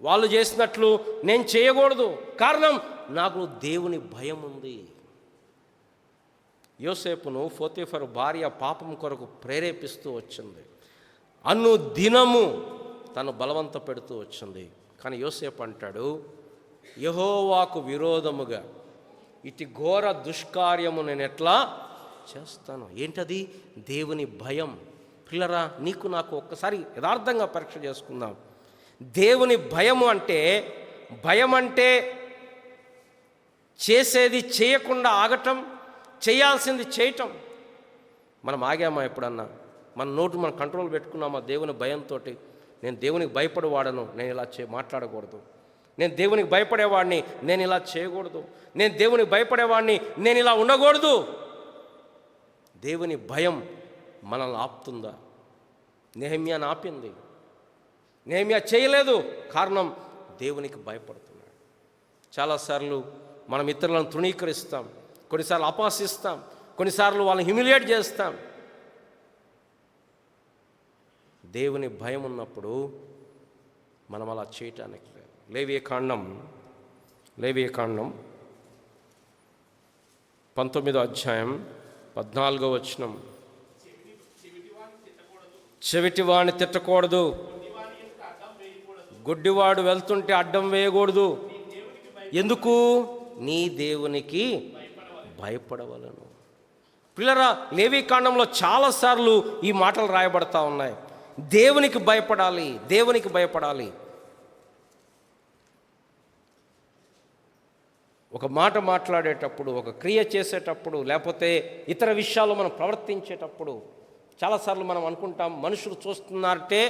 వాళ్ళు చేసినట్లు నేను చేయకూడదు. కారణం, నాకు దేవుని భయం ఉంది. యోసేపును పోతీఫరు భార్య పాపం కొరకు ప్రేరేపిస్తూ వచ్చింది. అన్ను దినము తను బలవంత పెడుతూ వచ్చింది. కానీ యోసేపు అంటాడు, యెహోవాకు విరోధముగా ఇటు ఘోర దుష్కార్యము నేను ఎట్లా చేస్తాను? ఏంటది? దేవుని భయం. పిల్లరా, నీకు నాకు ఒక్కసారి యథార్థంగా పరీక్ష చేసుకుందాం. దేవుని భయము అంటే, భయం అంటే చేసేది చేయకుండా ఆగటం, చేయాల్సింది చేయటం. మనం ఆగామా ఎప్పుడన్నా? మన నోటు మనం కంట్రోల్ పెట్టుకున్నామా దేవుని భయంతో? నేను దేవునికి భయపడేవాడను, నేను ఇలా మాట్లాడకూడదు. నేను దేవునికి భయపడేవాడిని, నేను ఇలా చేయకూడదు. నేను దేవునికి భయపడేవాడిని, నేను ఇలా ఉండకూడదు. దేవుని భయం మనల్ని ఆపుతుందా? నెహెమ్యాను ఆపింది. నెహెమ్యా చేయలేదు. కారణం, దేవునికి భయపడుతున్నాడు. చాలాసార్లు మనం ఇతరులను తృణీకరిస్తాం, కొన్నిసార్లు అపహసిస్తాం, కొన్నిసార్లు వాళ్ళని హ్యూమిలియేట్ చేస్తాం. దేవుని భయం ఉన్నప్పుడు మనం అలా చేయటానికి లేదు. లేవియకాండం 19వ అధ్యాయం 14వ వచనం. చెవిటివాణ్ణి తిట్టకూడదు, గుడ్డివాడు వెళ్తుంటే అడ్డం వేయకూడదు. ఎందుకు? నీ దేవునికి భయపడవలను. పిల్లరా, లేవికాండంలో చాలాసార్లు ఈ మాటలు రాయబడతా ఉన్నాయి. దేవునికి భయపడాలి, దేవునికి భయపడాలి. ఒక మాట మాట్లాడేటప్పుడు, ఒక క్రియ చేసేటప్పుడు, లేకపోతే ఇతర విషయాల్లో మనం ప్రవర్తించేటప్పుడు చాలాసార్లు మనం అనుకుంటాం, మనుషులు చూస్తున్నారంటే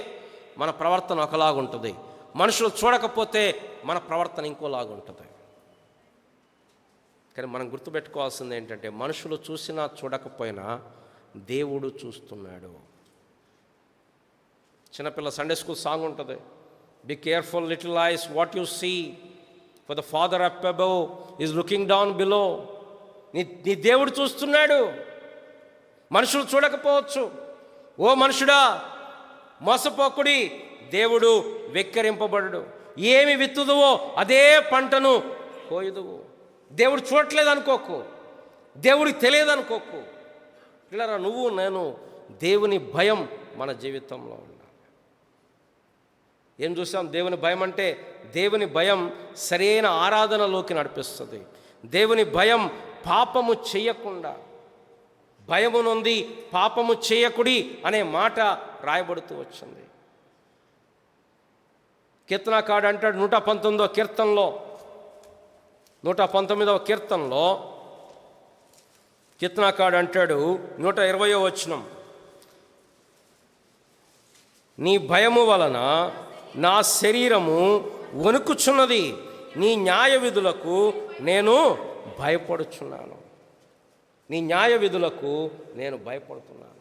మన ప్రవర్తన ఒకలాగుంటుంది, మనుషులు చూడకపోతే మన ప్రవర్తన ఇంకోలాగుంటుంది. కానీ మనం గుర్తుపెట్టుకోవాల్సింది ఏంటంటే, మనుషులు చూసినా చూడకపోయినా దేవుడు చూస్తున్నాడు. చిన్నపిల్ల సండే స్కూల్ సాంగ్ ఉంటుంది, be careful little eyes what you see, for the Father up above is looking down below. నీ దేవుడు చూస్తున్నాడు. మనుషులు చూడకపోవచ్చు. ఓ మనుషుడా, మోసపోకుడి, దేవుడు వెక్కిరింపబడు. ఏమి విత్తుదువో అదే పంటను కోయుదువు. దేవుడు చూడట్లేదు అనుకోకు, దేవుడికి తెలియదు అనుకోకు. పిల్లరా, నువ్వు నేను దేవుని భయం మన జీవితంలో ఉండాలి. ఏం చూసాం? దేవుని భయం అంటే, దేవుని భయం సరైన ఆరాధనలోకి నడిపిస్తుంది. దేవుని భయం పాపము చేయకుండా, భయము నొంది పాపము చేయకుడి అనే మాట రాయబడుతూ వచ్చింది. కీర్తనకాడు అంటాడు 119వ కీర్తనలో, 119వ కీర్తనలో కీర్తనకాడు అంటాడు 120వ వచనం, నీ భయము వలన నా శరీరము వణుకుచున్నది, నీ న్యాయ విధులకు నేను భయపడుచున్నాను. నీ న్యాయ విధులకు నేను భయపడుతున్నాను.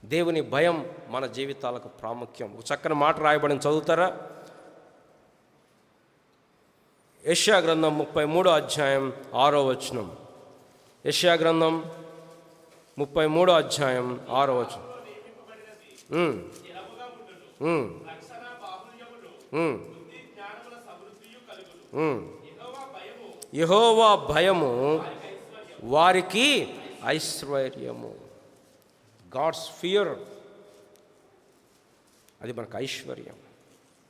దేవుని భయం మన జీవితాలకు ప్రాముఖ్యం. ఒక చక్కని మాట రాయబడిన చదువుతారా? యెషయా గ్రంథం 33వ అధ్యాయం 6వ వచనం. యెషయా గ్రంథం 33వ అధ్యాయం 6వ వచనం. యెహోవా భయము వారికి ఐశ్వర్యము. గాడ్స్ ఫియర్, అది మనకు ఐశ్వర్యం.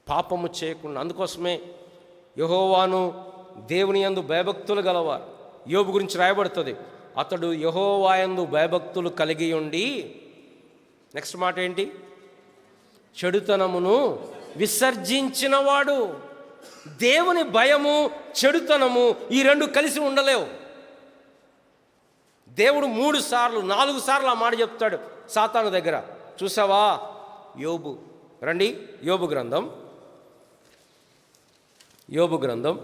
పాపము చేయకుండా, అందుకోసమే యెహోవాను దేవుని యందు భయభక్తులు గలవారు. యోబు గురించి రాయబడుతుంది, అతడు యెహోవా యందు భయభక్తులు కలిగి ఉండి, నెక్స్ట్ మాట ఏంటి? చెడుతనమును విసర్జించినవాడు. దేవుని భయము, చెడుతనము ఈ రెండు కలిసి ఉండలేవు. దేవుడు 3 సార్లు 4 సార్లు ఆ మాట చెప్తాడు సాతాను దగ్గర. చూసావా యోబు? రండి, యోబు గ్రంథం, యోబు గ్రంథం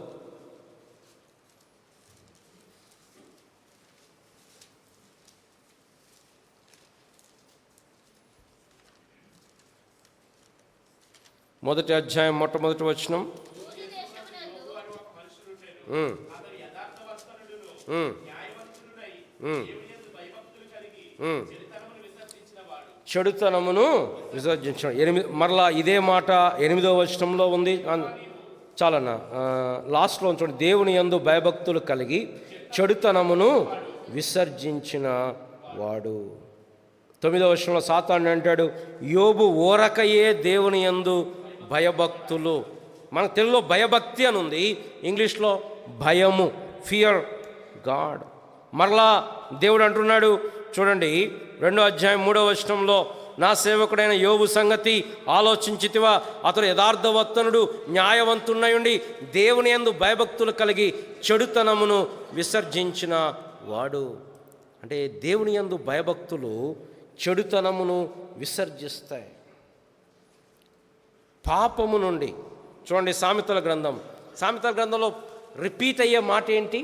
1వ అధ్యాయం మొట్టమొదటి వచనం. చెడుతనమును విసర్జించడం. మరలా ఇదే మాట 8వ వచనంలో ఉంది. చాలన్నా లాస్ట్లో చూడండి, దేవుని యందు భయభక్తులు కలిగి చెడుతనమును విసర్జించిన వాడు. 9వ వచనంలో సాతాను అంటాడు, యోబు ఓరకయే దేవుని యందు భయభక్తులు. మన తెలుగులో భయభక్తి అని ఉంది, ఇంగ్లీష్లో భయము, ఫియర్ గాడ్. మరలా దేవుడు అంటున్నాడు చూడండి, 2వ అధ్యాయం 3వ వచనంలో, నా సేవకుడైన యోబు సంగతి ఆలోచించితివా? అతడు యథార్థవర్తనుడు, న్యాయవంతుడైయుండి దేవుని యందు భయభక్తులు కలిగి చెడుతనమును విసర్జించిన వాడు. అంటే దేవుని యందు భయభక్తులు చెడుతనమును విసర్జిస్తాయి. పాపము నుండి చూడండి, సామెతల గ్రంథంలో రిపీట్ అయ్యే మాట ఏంటి?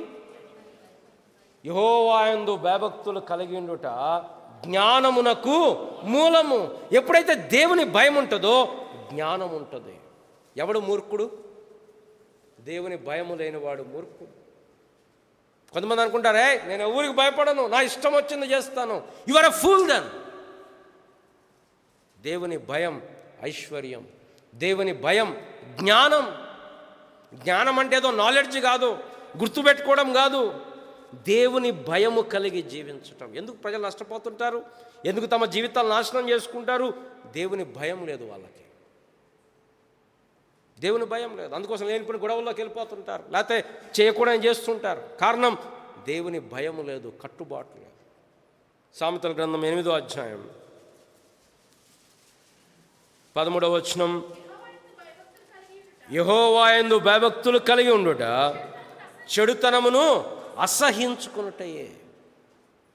యెహోవా యందు భయభక్తులు కలిగి ఉండుట జ్ఞానమునకు మూలము. ఎప్పుడైతే దేవుని భయం ఉంటుందో జ్ఞానం ఉంటుంది. ఎవడు మూర్ఖుడు? దేవుని భయము లేనివాడు మూర్ఖుడు. కొంతమంది అనుకుంటారే, నేను ఎవరికి భయపడను, నా ఇష్టం వచ్చింది చేస్తాను. You are a fool then. దేవుని భయం ఐశ్వర్యం, దేవుని భయం జ్ఞానం. జ్ఞానం అంటే ఏదో నాలెడ్జ్ కాదు, గుర్తుపెట్టుకోవడం కాదు, దేవుని భయము కలిగి జీవించటం. ఎందుకు ప్రజలు నష్టపోతుంటారు? ఎందుకు తమ జీవితాలు నాశనం చేసుకుంటారు? దేవుని భయం లేదు వాళ్ళకి, దేవుని భయం లేదు. అందుకోసం లేనిపోయిన గొడవల్లోకి వెళ్ళిపోతుంటారు, లేకపోతే చేయకూడని చేస్తుంటారు. కారణం దేవుని భయం లేదు, కట్టుబాటు లేదు. సామెతల గ్రంథం 8వ అధ్యాయం 13వ వచనం, యెహోవా యందు భయభక్తులు కలిగి ఉండుట చెడుతనమును అసహించుకున్నటయే.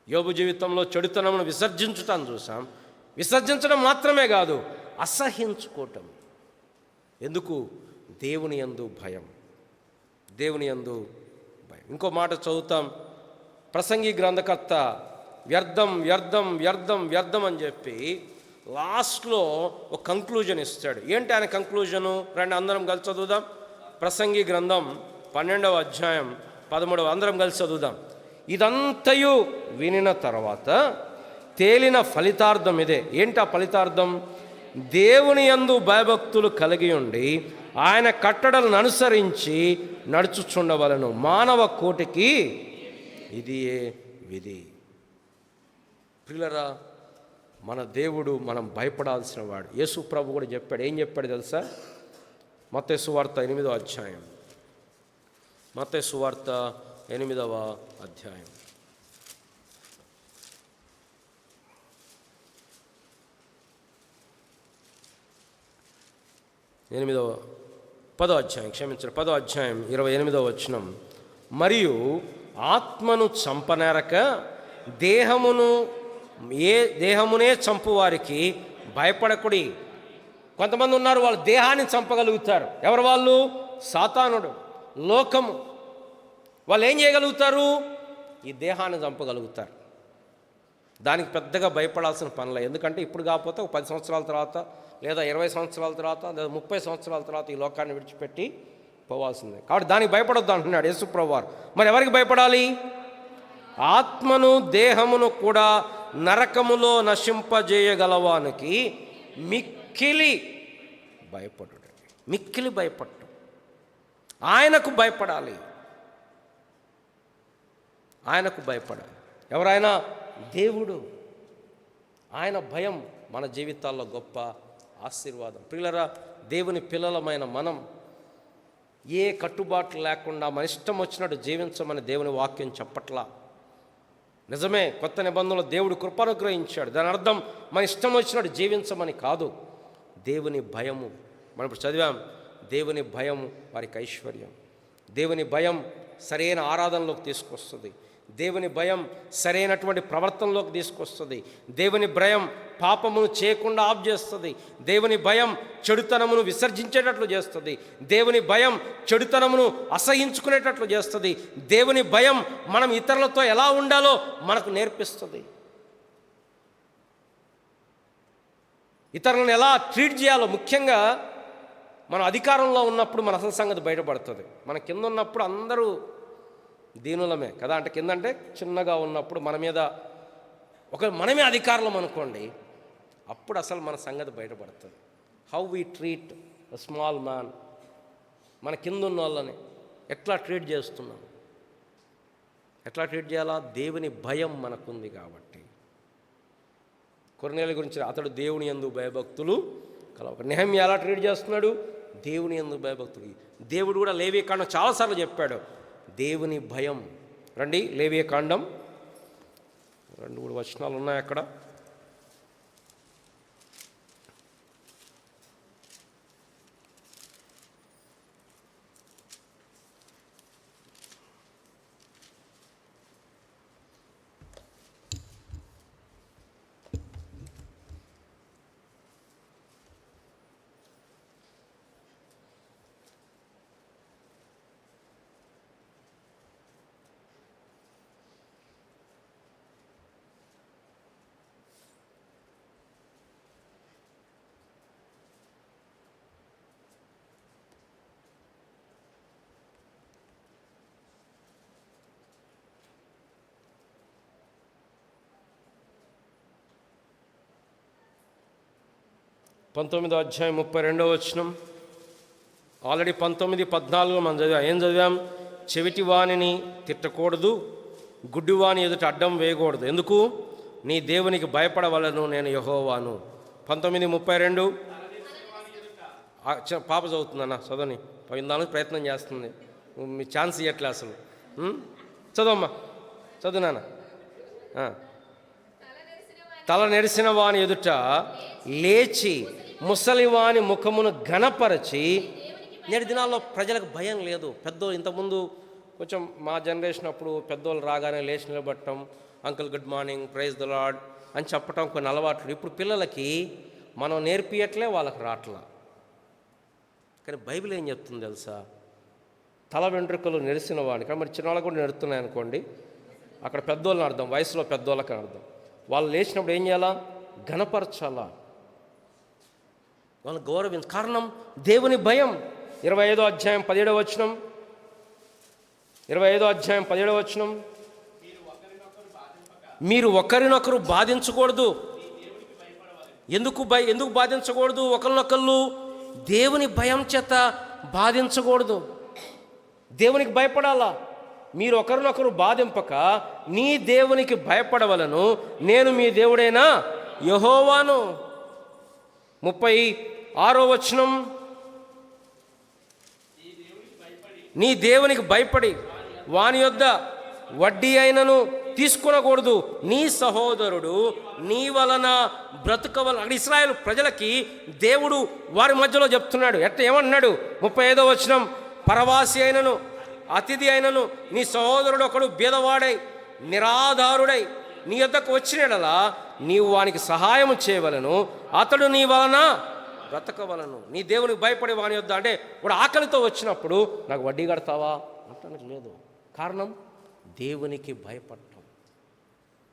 యోబు జీవితంలో చెడుతనమును విసర్జించుటాన్ని చూసాం. విసర్జించడం మాత్రమే కాదు, అసహించుకోవటం. ఎందుకు? దేవుని యందు భయం, దేవుని యందు భయం. ఇంకో మాట చదువుతాం, ప్రసంగి గ్రంథకర్త వ్యర్థం వ్యర్థం వ్యర్థం వ్యర్థం అని చెప్పి లాస్ట్లో ఒక కంక్లూజన్ ఇస్తాడు. ఏంటి ఆయన కంక్లూజను? రండి అందరం కలిసి చదువుదాం. ప్రసంగి గ్రంథం 12వ అధ్యాయం 13వ, అందరం కలిసి చదువుదాం. ఇదంతయు వినిన తర్వాత తేలిన ఫలితార్థం ఇదే. ఏంటి ఆ ఫలితార్థం? దేవుని యందు భయభక్తులు కలిగి ఉండి ఆయన కట్టడలను అనుసరించి నడుచుచుండవలను. మానవ కోటికి ఇది విధి. ప్రియులరా, మన దేవుడు మనం భయపడాల్సిన వాడు. యేసు ప్రభు కూడా చెప్పాడు. ఏం చెప్పాడు తెలుసా? మత్తయి సువార్త 8వ అధ్యాయం, మత్తయి సువార్త 8వ అధ్యాయం 10వ అధ్యాయం 10వ అధ్యాయం 28వ వచనం, మరియు ఆత్మను చంపనేరక దేహమునే చంపువారికి భయపడకుడి. కొంతమంది ఉన్నారు, వాళ్ళు దేహాన్ని చంపగలుగుతారు. ఎవరు వాళ్ళు? సాతానుడు, లోకము. వాళ్ళు ఏం చేయగలుగుతారు? ఈ దేహాన్ని చంపగలుగుతారు. దానికి పెద్దగా భయపడాల్సిన పనిలే. ఎందుకంటే ఇప్పుడు కాకపోతే ఒక 10 సంవత్సరాల తర్వాత, లేదా 20 సంవత్సరాల తర్వాత, లేదా 30 సంవత్సరాల తర్వాత ఈ లోకాన్ని విడిచిపెట్టి పోవాల్సిందే. కాబట్టి దానికి భయపడొద్దు అంటున్నాడు యేసుప్రభువు వారు. మరి ఎవరికి భయపడాలి? ఆత్మను దేహమును కూడా నరకములో నశింపజేయగలవానికి మిక్కిలి భయపడు. మిక్కిలి భయపడ్డు. ఆయనకు భయపడాలి. ఆయనకు భయపడాలి. ఎవరైనా? దేవుడు. ఆయన భయం మన జీవితాల్లో గొప్ప ఆశీర్వాదం. ప్రియులరా, దేవుని పిల్లలమైన మనం ఏ కట్టుబాట్లు లేకుండా మన ఇష్టం వచ్చినట్టు జీవించమని దేవుని వాక్యం చెప్పట్లా. నిజమే, కొత్త నిబంధనలో దేవుడు కృపనుగ్రహించాడు. దాని అర్థం మన ఇష్టం వచ్చినట్టు జీవించమని కాదు. దేవుని భయము, మనం ఇప్పుడు చదివాం, దేవుని భయం వారికి ఐశ్వర్యం. దేవుని భయం సరైన ఆరాధనలోకి తీసుకొస్తుంది. దేవుని భయం సరైనటువంటి ప్రవర్తనలోకి తీసుకొస్తుంది. దేవుని భయం పాపమును చేయకుండా ఆఫ్ చేస్తుంది. దేవుని భయం చెడుతనమును విసర్జించేటట్లు చేస్తుంది. దేవుని భయం చెడుతనమును అసహించుకునేటట్లు చేస్తుంది. దేవుని భయం మనం ఇతరులతో ఎలా ఉండాలో మనకు నేర్పిస్తుంది. ఇతరులను ఎలా ట్రీట్ చేయాలో, ముఖ్యంగా మనం అధికారంలో ఉన్నప్పుడు మన అసలు సంగతి బయటపడుతుంది. మన కింద ఉన్నప్పుడు అందరూ దీనులమే కదా. అంటే కింద అంటే చిన్నగా ఉన్నప్పుడు మన మీద మనమే అధికారులం అనుకోండి, అప్పుడు అసలు మన సంగతి బయటపడుతుంది. How we treat a small man. మన కింద ఉన్న వాళ్ళని ఎట్లా ట్రీట్ చేస్తున్నాం, ఎట్లా ట్రీట్ చేయాలా? దేవుని భయం మనకుంది కాబట్టి. కొర్నేలి గురించి, అతడు దేవుని యందు భయభక్తులు కలవ. నెహమ్యా ఎలా ట్రీట్ చేస్తున్నాడు? దేవుని యందు భయభక్తులు. దేవుడు కూడా లేవియకాండం చాలాసార్లు చెప్పాడు, దేవుని భయం. రండి, లేవియకాండం 2-3 వచనాలు ఉన్నాయి అక్కడ. పంతొమ్మిదో అధ్యాయం 32వ వచనం. ఆల్రెడీ 19-14 మనం చదివాం. ఏం చదివాం? చెవిటి వాణిని తిట్టకూడదు, గుడ్డివాని ఎదుట అడ్డం వేయకూడదు. ఎందుకు? నీ దేవునికి భయపడవలను, నేను యెహోవాను. 19:32. పాప చదువుతుందన్న, చదవని. ఇందానికి ప్రయత్నం చేస్తుంది, మీ ఛాన్స్ ఇవ్వట్లే అసలు. చదవమ్మా, చదువు నాన్న. తల నెరిసిన వాని ఎదుట లేచి ముసలివాని ముఖమును ఘనపరచి. నేటి దినాల్లో ప్రజలకు భయం లేదు. పెద్దోళ్ళు ఇంతకుముందు కొంచెం మా జనరేషన్ అప్పుడు పెద్దోళ్ళు రాగానే లేచి నిలబడటం, uncle good morning, praise the Lord అని చెప్పటం కొన్ని అలవాట్లు. ఇప్పుడు పిల్లలకి మనం నేర్పియట్లే, వాళ్ళకి రాట్లా. కానీ బైబిల్ ఏం చెప్తుంది తెలుసా? తల వెంట్రుకలు నెరిసిన వాడిని, కానీ మరి చిన్నవాళ్ళకు కూడా నెరుతున్నాయి అనుకోండి, అక్కడ పెద్దోళ్ళని అర్థం, వయసులో పెద్దోళ్ళకి అర్థం. వాళ్ళు లేచినప్పుడు ఏం చేయాలా? ఘనపరచాలా, వాళ్ళని గౌరవించ. కారణం దేవుని భయం. 25వ అధ్యాయం 17వ వచనం. 25వ అధ్యాయం 17వ వచనం. మీరు ఒకరినొకరు బాధించకూడదు. ఎందుకు బాధించకూడదు? ఒకరినొకళ్ళు దేవుని భయం చేత బాధించకూడదు. దేవునికి భయపడాలా. మీరు ఒకరినొకరు బాధింపక నీ దేవునికి భయపడవలను, నేను మీ దేవుడైనా యెహోవాను. 36వ వచనం. నీ దేవునికి భయపడి వాని యొద్ద వడ్డీ అయినను తీసుకొనకూడదు, నీ సహోదరుడు నీ వలన బ్రతుకవల. అక్కడ ఇశ్రాయేలు ప్రజలకి దేవుడు వారి మధ్యలో చెప్తున్నాడు. ఏమంటున్నాడు? 35వ వచనం. పరవాసి అయినను అతిథి అయినను నీ సహోదరుడు ఒకడు బీదవాడై నిరాధారుడై నీ యొద్దకు వచ్చినలా నీవు వానికి సహాయం చేయవలను, అతడు నీ వలన బ్రతకవలను. నీ దేవునికి భయపడే వాని యొద్ద అంటే వాడు ఆకలితో వచ్చినప్పుడు నాకు వడ్డీ కడతావా అంటానికి లేదు. కారణం దేవునికి భయపడటం.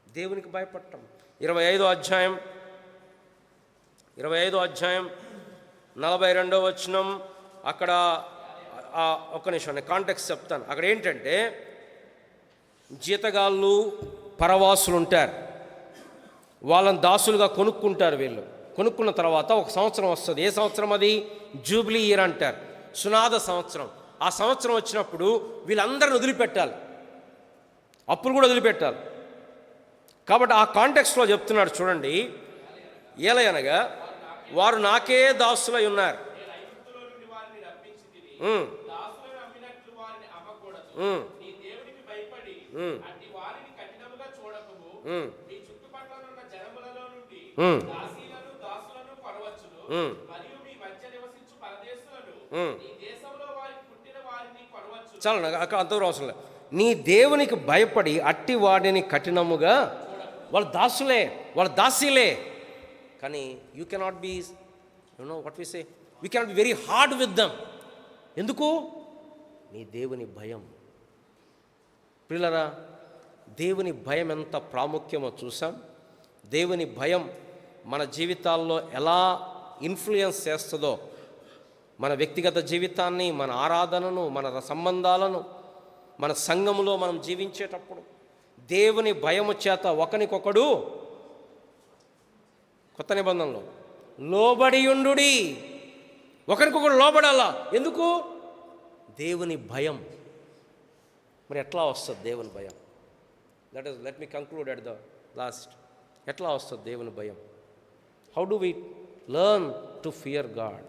దేవునికి భయపడటం. 25వ అధ్యాయం 42వ వచనం. అక్కడ ఒక్క నిమిషం నేను కాంటెక్స్ట్ చెప్తాను. అక్కడ ఏంటంటే జీతగాళ్ళు పరవాసులు ఉంటారు, వాళ్ళని దాసులుగా కొనుక్కుంటారు. వీళ్ళు కొనుక్కున్న తర్వాత ఒక సంవత్సరం వస్తుంది. ఏ సంవత్సరం అది? జూబ్లీ ఇయర్ అంటారు, సునాద సంవత్సరం. ఆ సంవత్సరం వచ్చినప్పుడు వీళ్ళందరిని వదిలిపెట్టాలి, అప్పులు కూడా వదిలిపెట్టాలి. కాబట్టి ఆ కాంటెక్స్ట్లో చెప్తున్నాడు చూడండి. ఏలయనగా వారు నాకే దాసులై ఉన్నారు. చాలా అక్కడ అంత అవసరం లేదు. నీ దేవునికి భయపడి అట్టి వాడిని కఠినముగా, వాళ్ళు దాసులే, వాళ్ళు దాసీలే. కానీ you cannot be what we say, we cannot be very hard with them. ఎందుకు? నీ దేవుని భయం. ప్రియులరా, దేవుని భయం ఎంత ప్రాముఖ్యమో చూసాం. దేవుని భయం మన జీవితాల్లో ఎలా ఇన్ఫ్లుయెన్స్ చేస్తుందో, మన వ్యక్తిగత జీవితాన్ని, మన ఆరాధనను, మన సంబంధాలను, మన సంఘములో మనం జీవించేటప్పుడు దేవుని భయము చేత ఒకనికొకడు కొత్త నిబంధనలో లోబడియుండుడి. ఒకరికొకరు లోబడాలా. ఎందుకు? దేవుని భయం. మరి ఎట్లా వస్తుంది దేవుని భయం? Let me conclude at the last. ఎట్లా వస్తుంది దేవుని భయం? How do we learn to fear God?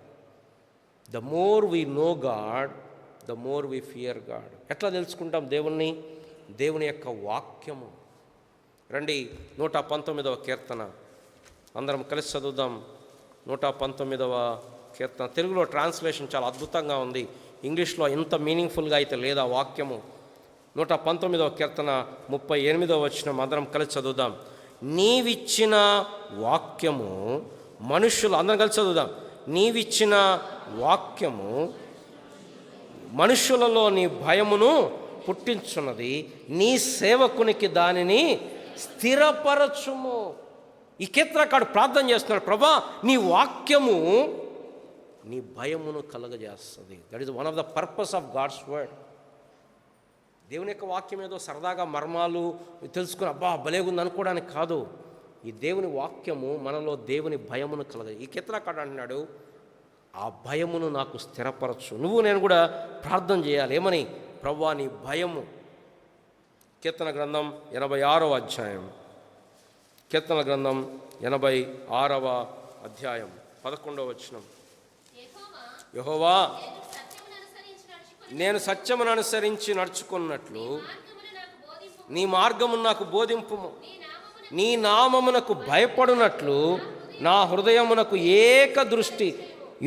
The more we know God, the more we fear God. ఎట్లా తెలుసుకుంటాం దేవుణ్ణి? దేవుని యొక్క వాక్యము. రండి 119వ కీర్తన అందరం కలిసి చదువుదాం. 119వ కీర్తన. తెలుగులో ట్రాన్స్లేషన్ చాలా అద్భుతంగా ఉంది, ఇంగ్లీష్లో ఇంత మీనింగ్ఫుల్గా అయితే లేదా వాక్యము. 119వ కీర్తన 38వ వచనం అందరం కలిసి చదువుదాం. నీవిచ్చిన వాక్యము మనుషులు, అందరం కలిసి చదువుదాం. నీవిచ్చిన వాక్యము మనుషులలో నీ భయమును పుట్టించున్నది, నీ సేవకునికి దానిని స్థిరపరచుము. ఈ కీర్తనకాడు ప్రార్థన చేస్తున్నాడు, ప్రభా నీ వాక్యము నీ భయమును కలగజేస్తుంది. That is one of the purpose of God's word. దేవుని యొక్క వాక్యం ఏదో సరదాగా మర్మాలు తెలుసుకుని అబ్బా భలేగుంది అనుకోవడానికి కాదు. ఈ దేవుని వాక్యము మనలో దేవుని భయమును కలగ. ఈ కీర్తనకాడు అంటున్నాడు, ఆ భయమును నాకు స్థిరపరచు. నువ్వు నేను కూడా ప్రార్థన చేయాలి. ఏమని? ప్రభువా నీ భయము. కీర్తన గ్రంథం 86వ అధ్యాయం. కీర్తన గ్రంథం 86వ అధ్యాయం 11వ వచనం. యెహోవా నేను సత్యమును అనుసరించి నడుచుకున్నట్లు నీ మార్గమును నాకు బోధింపుము. నీ నామమునకు భయపడునట్లు నా హృదయమునకు ఏక దృష్టి.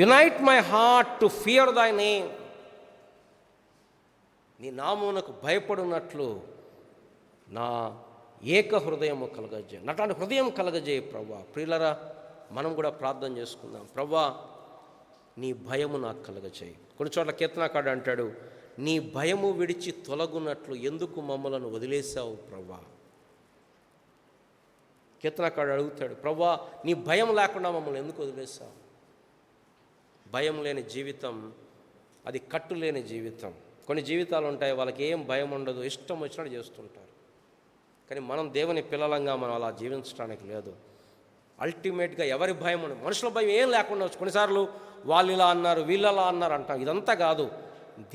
Unite my heart to fear దై నేమ్. నీ నామమునకు భయపడునట్లు నా ఏక హృదయము కలగజేయ. అట్లాంటి హృదయం కలగజేయ ప్రభువా. ప్రియులరా, మనం కూడా ప్రార్థన చేసుకుందాం. ప్రభువా నీ భయము నాకు కలగజేయి. కొన్ని చోట్ల కీర్తనకాడు అంటాడు, నీ భయము విడిచి తొలగునట్లు ఎందుకు మమ్మలను వదిలేసావు ప్రభువా. కీర్తనకాడు అడుగుతాడు, ప్రభువా నీ భయం లేకుండా మమ్మల్ని ఎందుకు వదిలేసావు? భయం లేని జీవితం అది కట్టు లేని జీవితం. కొన్ని జీవితాలు ఉంటాయి, వాళ్ళకి ఏం భయం ఉండదు, ఇష్టం వచ్చినట్టు చేస్తుంటారు. కానీ మనం దేవుని పిల్లలంగా మనం అలా జీవించడానికి లేదు. అల్టిమేట్గా ఎవరి భయం ఉండదు, మనుషుల భయం ఏం లేకుండా వచ్చు. కొన్నిసార్లు వాళ్ళు ఇలా అన్నారు, వీళ్ళలా అన్నారు అంటాం. ఇదంతా కాదు,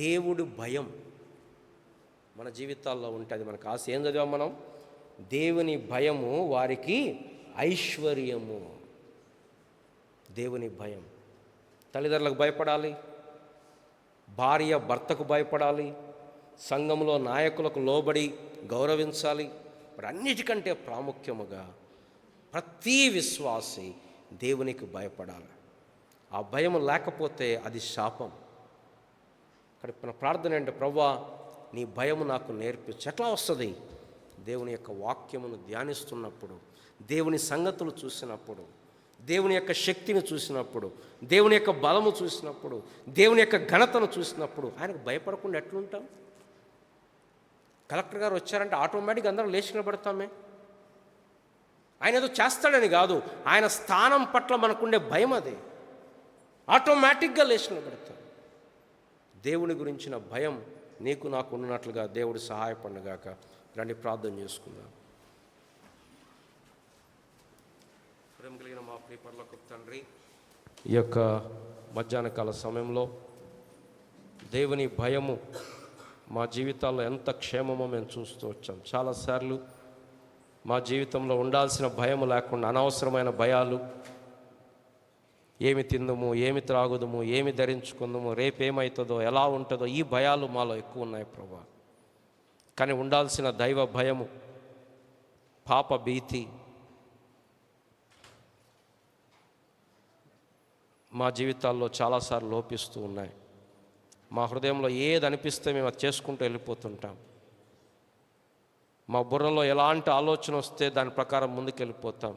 దేవుడు భయం మన జీవితాల్లో ఉంటుంది. మనకు ఆశ ఏం చదివాం మనం? దేవుని భయము వారికి ఐశ్వర్యము. దేవుని భయం. తల్లిదండ్రులకు భయపడాలి, భార్య భర్తకు భయపడాలి, సంఘంలో నాయకులకు లోబడి గౌరవించాలి. మరి అన్నిటికంటే ప్రాముఖ్యముగా ప్రతి విశ్వాసి దేవునికి భయపడాలి. ఆ భయం లేకపోతే అది శాపం. ఇక్కడ మన ప్రార్థన అంటే, ప్రభువా నీ భయము నాకు నేర్పించు. ఎట్లా వస్తుంది? దేవుని యొక్క వాక్యమును ధ్యానిస్తున్నప్పుడు, దేవుని సంగతులు చూసినప్పుడు, దేవుని యొక్క శక్తిని చూసినప్పుడు, దేవుని యొక్క బలము చూసినప్పుడు, దేవుని యొక్క ఘనతను చూసినప్పుడు ఆయనకు భయపడకుండా ఎట్లుంటాం? కలెక్టర్ గారు వచ్చారంటే ఆటోమేటిక్గా అందరం లేచి నిలబడతామే. ఆయన ఏదో చేస్తాడని కాదు, ఆయన స్థానం పట్ల మనకుండే భయం అది. ఆటోమేటిక్గా లేచి నిలబడతాం. దేవుని గురించిన భయం నీకు నాకు ఉన్నట్లుగా దేవుడు సహాయపడగాక. రండి ప్రార్థన చేసుకుందాం. ప్రేమ కలిగిన మా ప్రియ పరలోకపు తండ్రి, ఈ యొక్క మధ్యాహ్న కాల సమయంలో దేవుని భయము మా జీవితాల్లో ఎంత క్షేమమో మేము చూస్తూ వచ్చాం. చాలాసార్లు మా జీవితంలో ఉండాల్సిన భయం లేకుండా అనవసరమైన భయాలు, ఏమి తిందుము, ఏమి త్రాగుదుము, ఏమి ధరించుకుందుము, రేపేమవుతుందో, ఎలా ఉంటుందో, ఈ భయాలు మాలో ఎక్కువ ఉన్నాయి ప్రభా. కానీ ఉండాల్సిన దైవ భయము, పాప భీతి మా జీవితాల్లో చాలాసార్లు లోపిస్తూ ఉన్నాయి. మా హృదయంలో ఏది అనిపిస్తే మేము అది చేసుకుంటూ వెళ్ళిపోతుంటాం. మా బుర్రలో ఎలాంటి ఆలోచన వస్తే దాని ప్రకారం ముందుకు వెళ్ళిపోతాం.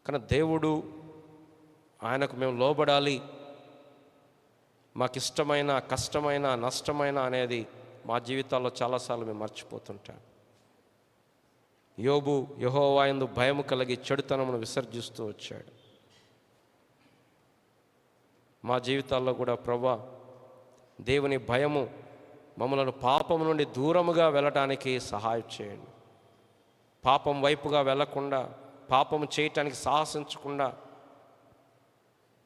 కానీ దేవుడు, ఆయనకు మేము లోబడాలి, మాకు ఇష్టమైన, కష్టమైన, నష్టమైన అనేది మా జీవితాల్లో చాలాసార్లు మేము మర్చిపోతుంటాం. యోబు యెహోవా యందు భయము కలిగి చెడుతనమును విసర్జిస్తూ వచ్చాడు. మా జీవితాల్లో కూడా ప్రభా, దేవుని భయము మమ్మలను పాపం నుండి దూరముగా వెళ్ళటానికి సహాయం చేయండి. పాపం వైపుగా వెళ్ళకుండా, పాపం చేయటానికి సాహసించకుండా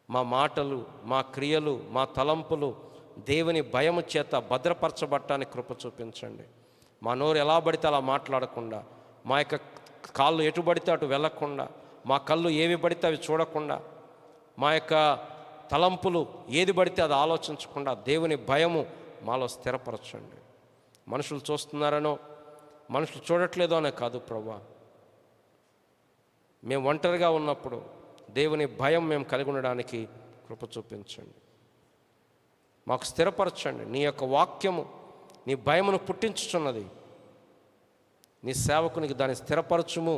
మా మాటలు, మా క్రియలు, మా తలంపులు దేవుని భయము చేత భద్రపరచబడటానికి కృప చూపించండి. మా నోరు ఎలా పడితే అలా మాట్లాడకుండా, మా యొక్క కాళ్ళు ఎటు పడితే అటు వెళ్ళకుండా, మా కళ్ళు ఏవి పడితే అవి చూడకుండా, మా యొక్క తలంపులు ఏది పడితే అది ఆలోచించకుండా దేవుని భయము మాలో స్థిరపరచండి. మనుషులు చూస్తున్నారనో, మనుషులు చూడట్లేదో అనే కాదు ప్రభా, మేము ఒంటరిగా ఉన్నప్పుడు దేవుని భయం మేము కలిగి ఉండడానికి కృప చూపించండి. మాకు స్థిరపరచండి. నీ యొక్క వాక్యము నీ భయమును పుట్టించుచున్నది. నీ సేవకునికి దాన్ని స్థిరపరచుము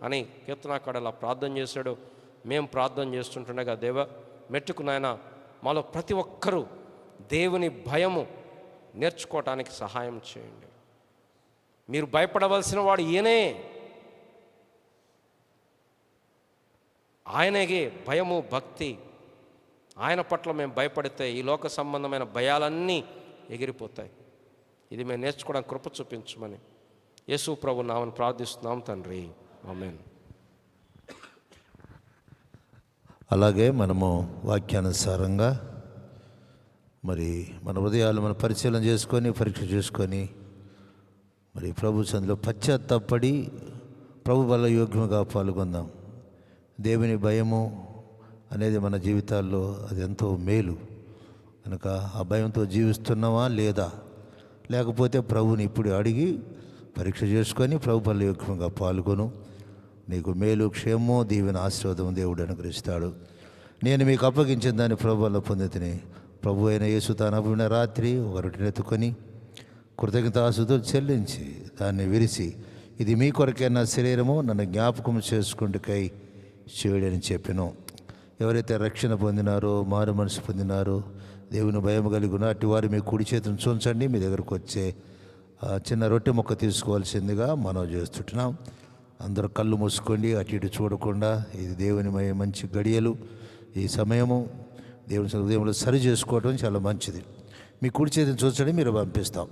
అని కీర్తనాకారుడు ప్రార్థన చేశాడు. మేము ప్రార్థన చేస్తుంటుండగా దేవ మెట్టుకు నాయన, మాలో ప్రతి ఒక్కరూ దేవుని భయము నేర్చుకోవటానికి సహాయం చేయండి. మీరు భయపడవలసిన వాడు ఈయనే. ఆయనగే భయము, భక్తి. ఆయన పట్ల మేము భయపడితే ఈ లోక సంబంధమైన భయాలన్నీ ఎగిరిపోతాయి. ఇది మేము నేర్చుకోవడానికి కృప చూపించమని యేసు ప్రభు నామమున ప్రార్థిస్తున్నాం తండ్రి, ఆమేన్. అలాగే మనము వాక్యానుసారంగా మరి మన హృదయాలు మనం పరిశీలన చేసుకొని, పరీక్ష చేసుకొని, మరి ప్రభు సందులో పశ్చాత్తాపడి ప్రభు వల్ల యోగ్యముగా పాల్గొందాం. దేవుని భయము అనేది మన జీవితాల్లో అది ఎంతో మేలు కనుక ఆ భయంతో జీవిస్తున్నావా లేదా, లేకపోతే ప్రభుని ఇప్పుడు అడిగి పరీక్ష చేసుకొని ప్రభు వల్ల యోగ్యముగా పాల్గొను. నీకు మేలు, క్షేమము, దీవెన, ఆశీర్వాదం దేవుడు అనుగ్రహిస్తాడు. నేను మీకు అప్పగించిన దాన్ని ప్రభు వల్ల పొందితిని. ప్రభు అయిన యేసు తాను అభిన రాత్రి ఒక రొట్టెనెత్తుకొని కృతజ్ఞతాస్తుతులు చెల్లించి దాన్ని విరిచి, ఇది మీ కొరకైన శరీరము, నన్ను జ్ఞాపకం చేసుకుంటుకై చేయడని చెప్పెను. ఎవరైతే రక్షణ పొందినారో, మారు మనసు పొందినారో, దేవుని భయం కలిగి ఉన్న అట్టి వారు మీ కుడి చేతిని చూంచండి. మీ దగ్గరకు వచ్చే చిన్న రొట్టె ముక్క తీసుకోవాల్సిందిగా మనం చేస్తుంటున్నాం. అందరూ కళ్ళు మూసుకోండి, అటు ఇటు చూడకుండా. ఇది దేవుని మంచి గడియలు. ఈ సమయము దేవుని హృదయంలో సరి చేసుకోవడం చాలా మంచిది. మీ కుడి చేతిని చూసండి, మీరు పంపిస్తాం.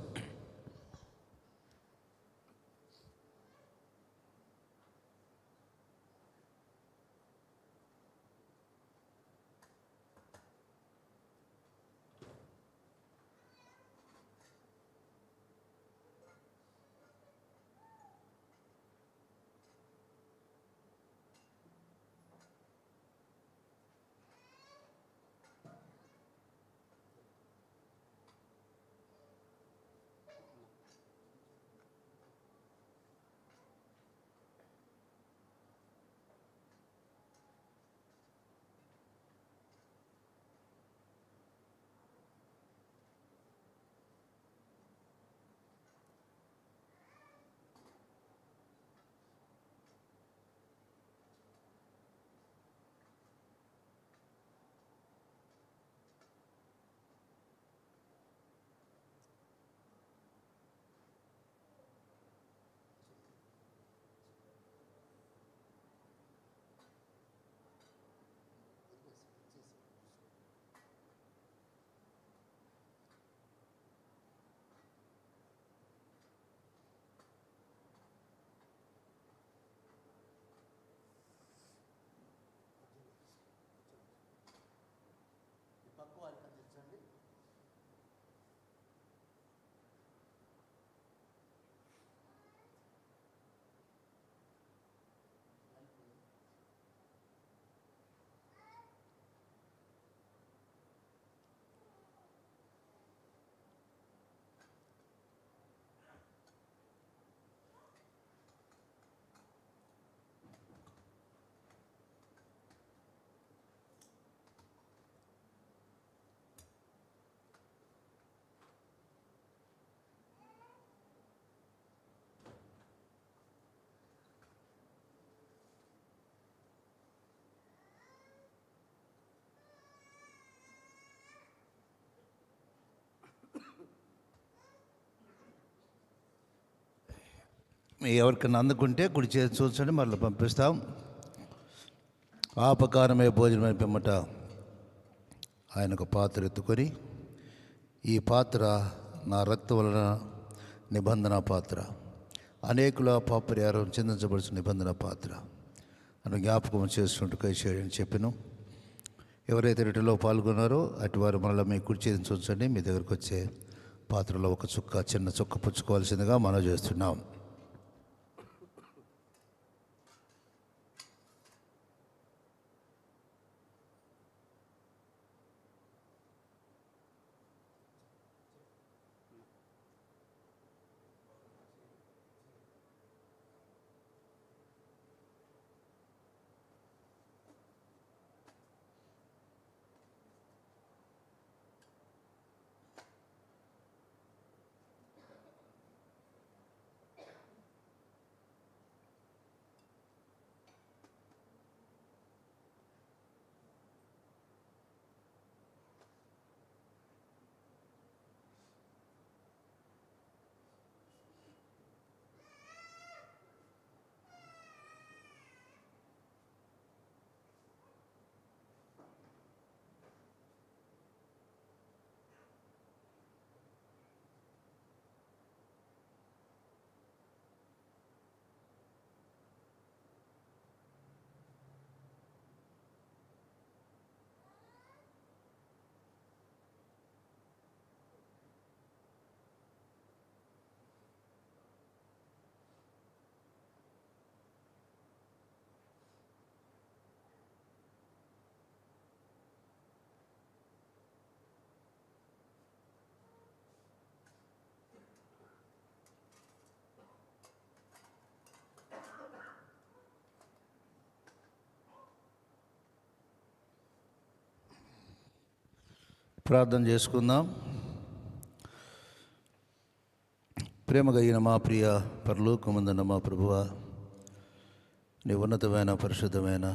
మీ ఎవరికైనా అందుకుంటే కుడి చేసి చూసండి, మరలా పంపిస్తాం. ఆ ప్రకారమే భోజనం అని పిమ్మట ఆయన ఒక పాత్ర ఎత్తుకొని, ఈ పాత్ర నా రక్తం వలన నిబంధన పాత్ర, అనేకుల పాపరిహారం చెందించబడిన నిబంధన పాత్ర అని జ్ఞాపకం చేసుకుంటూ కై చేయని చెప్పాను. ఎవరైతే వీటిలో పాల్గొన్నారో అటు వారు మళ్ళీ మీ కుడి చేతిని చూసండి. మీ దగ్గరకు వచ్చే పాత్రలో ఒక చిన్న చుక్క పుచ్చుకోవాల్సిందిగా మనం చేస్తున్నాం. ప్రార్థన చేసుకుందాం. ప్రేమ కలిగిన మా ప్రియ పరలోకమందున్న మా ప్రభువా, నీ ఉన్నతమైన పరిశుద్ధమైన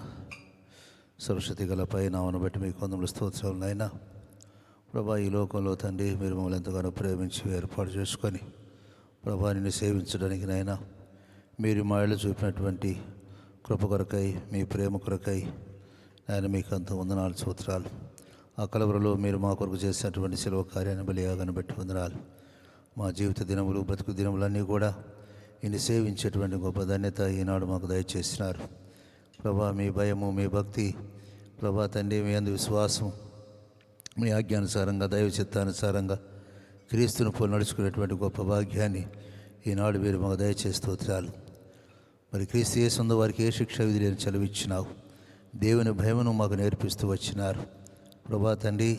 సరస్వతి గల నామమును బట్టి మీకు వందములు స్తోత్రాలు నాయనా. ప్రభా, ఈ లోకంలో తండ్రి మీరు మమ్మల్ని ఎంతగానో ప్రేమించి ఏర్పాటు చేసుకొని ప్రభా నిన్ను సేవించడానికి నాయనా మీరు మా ఇళ్ళు చూపినటువంటి కృప కొరకై, మీ ప్రేమ కొరకై ఆయన మీకు అంత వందనాలు స్తోత్రాలు. ఆ కలవరలో మీరు మా కొరకు చేసినటువంటి సెలవ కార్యాన్ని బలియాగాను బట్టి వందనాలు. మా జీవిత దినములు, బ్రతుకు దినములన్నీ కూడా ఈయన సేవించేటువంటి గొప్ప ధన్యత ఈనాడు మాకు దయచేసినారు. ప్రభా, మీ భయము, మీ భక్తి, ప్రభా తండ్రి మీ అందు విశ్వాసం, మీ ఆజ్ఞానుసారంగా దైవ చిత్తానుసారంగా క్రీస్తును పోలి నడుచుకునేటువంటి గొప్ప భాగ్యాన్ని ఈనాడు మీరు మాకు దయచేసి స్తోత్రాలు. మరి క్రీస్తు యేసునందు వారికి ఏ శిక్ష విధి లేని చదివిచ్చినావు. దేవుని భయమును మాకు నేర్పిస్తూ వచ్చినారు. ప్రభా తండ్రి,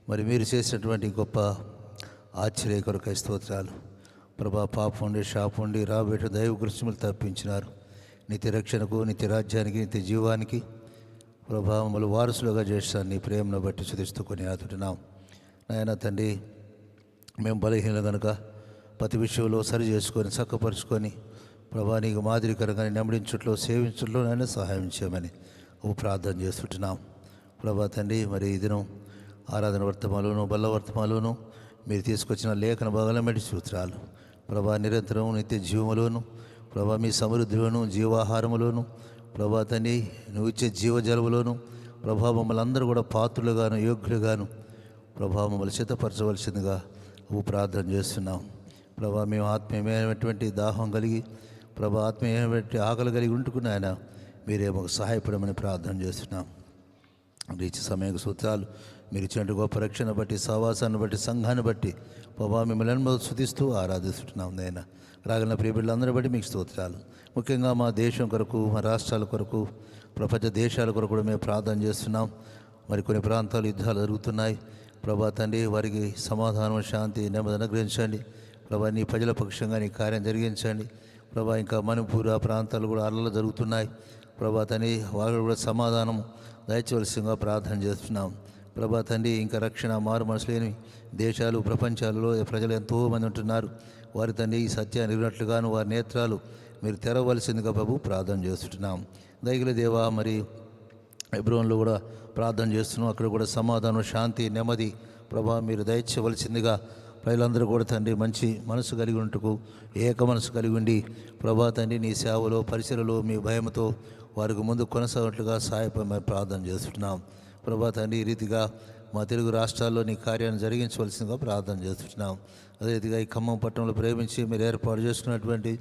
మరి మీరు చేసినటువంటి గొప్ప ఆశ్చర్య కొరకై స్తోత్రాలు. ప్రభా, పాపం ఉండి శాపం ఉండి రాబోయే దైవ కృష్ణములు తప్పించినారు. నిత్య రక్షణకు, నిత్య రాజ్యానికి, నిత్య జీవానికి ప్రభా మమ్మల్ని వారసులుగా చేస్తాను. నీ ప్రేమను బట్టి స్తుతిస్తూ కొని ఆదుతున్నాం. నాయన తండ్రి, మేము బలహీనలు కనుక ప్రతి విషయంలో సరి చేసుకొని చక్కపరుచుకొని ప్రభా నీకు మాదిరికరంగా నెమ్మడించుట్లో, సేవించుట్లో నాయన సహాయం చేయమని ప్రార్థన చేస్తుంటున్నాం. ప్రభా తండ్రి, మరి ఈ దినం ఆరాధన వర్తమాలోను, బల్ల వర్తమాలోను మీరు తీసుకొచ్చిన లేఖన భాగాల మెడి సూత్రాలు ప్రభా నిరంతరం నిత్య జీవములోను, ప్రభా మీ సమృద్ధిలోను, జీవాహారములోను, ప్రభా తండ్రి నువ్వు ఇచ్చే జీవజలములోను ప్రభా మమ్మల్ని అందరూ కూడా పాత్రులుగాను, యోగ్యులుగాను ప్రభా మమ్మల్ని సిద్ధపరచవలసిందిగా ప్రార్థన చేస్తున్నాం. ప్రభా మేము ఆత్మీయమైనటువంటి దాహం కలిగి, ప్రభా ఆత్మీయమైనటువంటి ఆకలి కలిగి ఉంటుకుని ఆయన మీరే మాకు సహాయపడమని ప్రార్థన చేస్తున్నాం. రీచి సమయ సూత్రాలు మీరు ఇచ్చినట్టు గొప్ప రక్షణ బట్టి, సహవాసాన్ని బట్టి, సంఘాన్ని బట్టి ప్రభా మిమ్మల్ని స్తుతిస్తూ ఆరాధిస్తున్నాం. నేను రాగలిగిన ప్రియబిడ్డలందరూ బట్టి మీకు స్తోత్రాలు. ముఖ్యంగా మా దేశం కొరకు, మా రాష్ట్రాల కొరకు, ప్రపంచ దేశాల కొరకు కూడా మేము ప్రార్థన చేస్తున్నాం. మరి కొన్ని ప్రాంతాలు యుద్ధాలు జరుగుతున్నాయి. ప్రభా తండ్రి, వారికి సమాధానం, శాంతి, నెమ్మది అనుగ్రహించండి. ప్రభా నీ ప్రజల పక్షంగా నీ కార్యం జరిగించండి. ప్రభా ఇంకా మణిపూర్ ఆ ప్రాంతాలు కూడా అల్లలు జరుగుతున్నాయి. ప్రభా తండ్రి, వారు కూడా సమాధానం దయచేవలసిందిగా ప్రార్థన చేస్తున్నాం. ప్రభా తండ్రి, ఇంకా రక్షణ, మారు మనసు లేని దేశాలు, ప్రపంచాలలో ప్రజలు ఎంతోమంది ఉంటున్నారు. వారి తండ్రి ఈ సత్యాన్ని ఎరిగినట్లుగాను వారి నేత్రాలు మీరు తెరవలసిందిగా ప్రభు ప్రార్థన చేస్తున్నాం. దయగల దేవా, మరి హెబ్రోన్లో కూడా ప్రార్థన చేస్తున్నాం. అక్కడ కూడా సమాధానం, శాంతి, నెమ్మది ప్రభా మీరు దయచేయవలసిందిగా ప్రజలందరూ కూడా తండ్రి మంచి మనసు కలిగి ఉంటకు, ఏక మనసు కలిగి ఉండి ప్రభా తండ్రి నీ సేవలో పరిచయలో మీ భయంతో వారికి ముందు కొనసాగినట్లుగా సహాయపడి ప్రార్థన చేస్తున్నాం. ప్రభా తండ్రి ఈ రీతిగా మా తెలుగు రాష్ట్రాల్లో నీ కార్యాన్ని జరిగించవలసిందిగా ప్రార్థన చేస్తున్నాం. అదే రీతిగా ఈ ఖమ్మం పట్టణంలో ప్రేమించి మీరు ఏర్పాటు చేసుకున్నటువంటి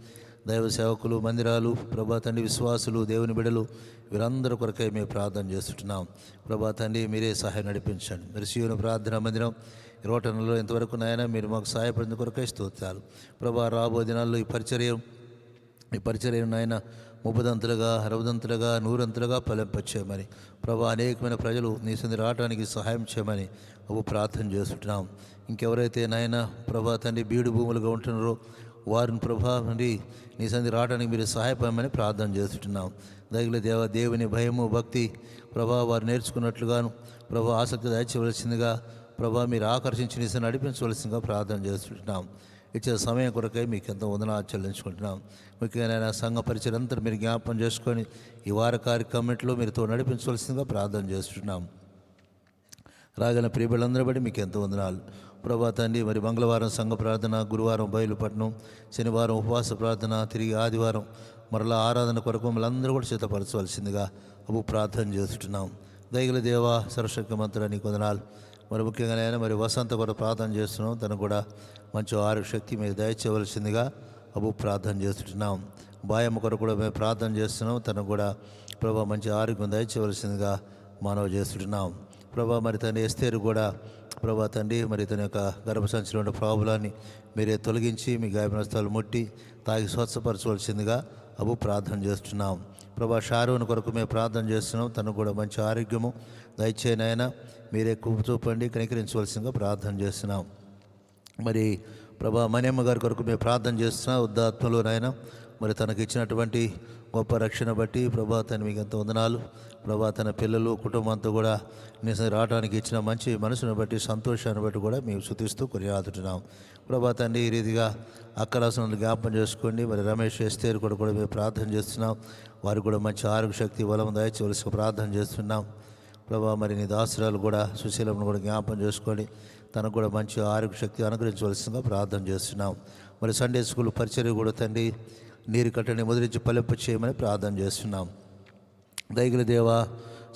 దైవ సేవకులు, మందిరాలు, ప్రభా తండ్రి విశ్వాసులు, దేవుని బిడలు వీరందరూ కొరకై మేము ప్రార్థన చేస్తున్నాం. ప్రభా తండ్రి మీరే సహాయం నడిపించండి. మీరు సీయోను ప్రార్థన మందిరం రోటనలో ఇంతవరకు నాయన మీరు మాకు సహాయపడిన కొరకై స్తోత్రాలు. ప్రభా రాబో దినాల్లో ఈ పరిచర్యను నాయన 30 60 100 ఫలింపచేయమని ప్రభా అనేకమైన ప్రజలు నీ సంది రావడానికి సహాయం చేయమని ప్రార్థన చేస్తున్నాం. ఇంకెవరైతే నాయన ప్రభా తండ్రి బీడు భూములుగా ఉంటున్నారో వారిని ప్రభా నుండి నీ సంది రావడానికి మీరు సహాయపడమని ప్రార్థన చేస్తున్నాం. దయగల దేవుని భయము భక్తి ప్రభా వారు నేర్చుకున్నట్లుగాను ప్రభా ఆసక్తి దాచవలసిందిగా ప్రభా మీరు ఆకర్షించి నీ సంది నడిపించవలసిందిగా ప్రార్థన చేస్తున్నాం. ఇచ్చే సమయం కొరకై మీకు ఎంతో వందనాలు చెల్లించుకుంటున్నాం. ముఖ్యంగా సంఘ పరిచయం అంతా మీరు జ్ఞాపకం చేసుకొని ఈ వార కార్యక్రమంలో మీరుతో నడిపించవలసిందిగా ప్రార్థన చేస్తున్నాం. రాగల ప్రియబిళ్ళందరూ బట్టి మీకు ఎంతో వందనాలు ప్రభా తండ్రి. మరి మంగళవారం సంఘ ప్రార్థన, గురువారం బయలుపట్నం, శనివారం ఉపవాస ప్రార్థన, తిరిగి ఆదివారం మరలా ఆరాధన కొరకు మళ్ళందరూ కూడా సిద్ధపరచవలసిందిగా ప్రార్థన చేస్తున్నాం. దయగల దేవ సర్వశక్తి మంత్రులు నీకు వందనాలు. మరి ముఖ్యంగా మరి వసంత కొరకు ప్రార్థన చేస్తున్నాం. తను కూడా మంచి ఆరోగ్య శక్తి మీరు దయచేయవలసిందిగా ప్రార్థన చేస్తున్నాం. బాయమ్మ కొరకు కూడా మేము ప్రార్థన చేస్తున్నాం. తనకు కూడా ప్రభా మంచి ఆరోగ్యం దయచేయవలసిందిగా మనవి చేస్తున్నాం. ప్రభా మరి తన ఎస్తేరు కూడా ప్రభా తండ్రి మరి తన యొక్క గర్భసంచిలో ఉన్న ప్రాబ్లాన్ని మీరే తొలగించి మీ గాయపనస్థాలు ముట్టి తాగి స్వచ్ఛపరచవలసిందిగా ప్రార్థన చేస్తున్నాం. ప్రభా షారోన్ కొరకు మేము ప్రార్థన చేస్తున్నాం. తనకు కూడా మంచి ఆరోగ్యము దయచేయనైనా మీరే చూపండి, కనికరించవలసిందిగా ప్రార్థన చేస్తున్నాం. మరి ప్రభా మణియమ్మ గారి కొరకు మేము ప్రార్థన చేస్తున్నాం. ఉద్దాత్మలోనైనా మరి తనకు ఇచ్చినటువంటి గొప్ప రక్షణ బట్టి ప్రభా తను మీకు ఎంతో వందనాలు. ప్రభా తన పిల్లలు కుటుంబంతో కూడా నిజం రావడానికి ఇచ్చిన మంచి మనసును బట్టి సంతోషాన్ని బట్టి కూడా మేము శుతిస్తూ కొనియాడుతున్నాం. ప్రభా తండ్రి ఈ రీతిగా అక్కరాసన జ్ఞాపం చేసుకోండి. మరి రమేష్ ఎస్తేరు కూడా మేము ప్రార్థన చేస్తున్నాం. వారికి కూడా మంచి ఆరోగ్య శక్తి బలం దయచేవలసి ప్రార్థన చేస్తున్నాం. ప్రభా మరి నీ దాసురాలు కూడా సుశీలమును కూడా జ్ఞాపం చేసుకోండి. తనకు కూడా మంచి ఆరోగ్య శక్తి అనుగ్రహించవలసిందిగా ప్రార్థన చేస్తున్నాం. మరి సండే స్కూల్ పరిచర్య కూడా తండ్రి నీరు కట్టని ముద్రించి ఫలింప చేయమని ప్రార్థన చేస్తున్నాం. దయగల దేవ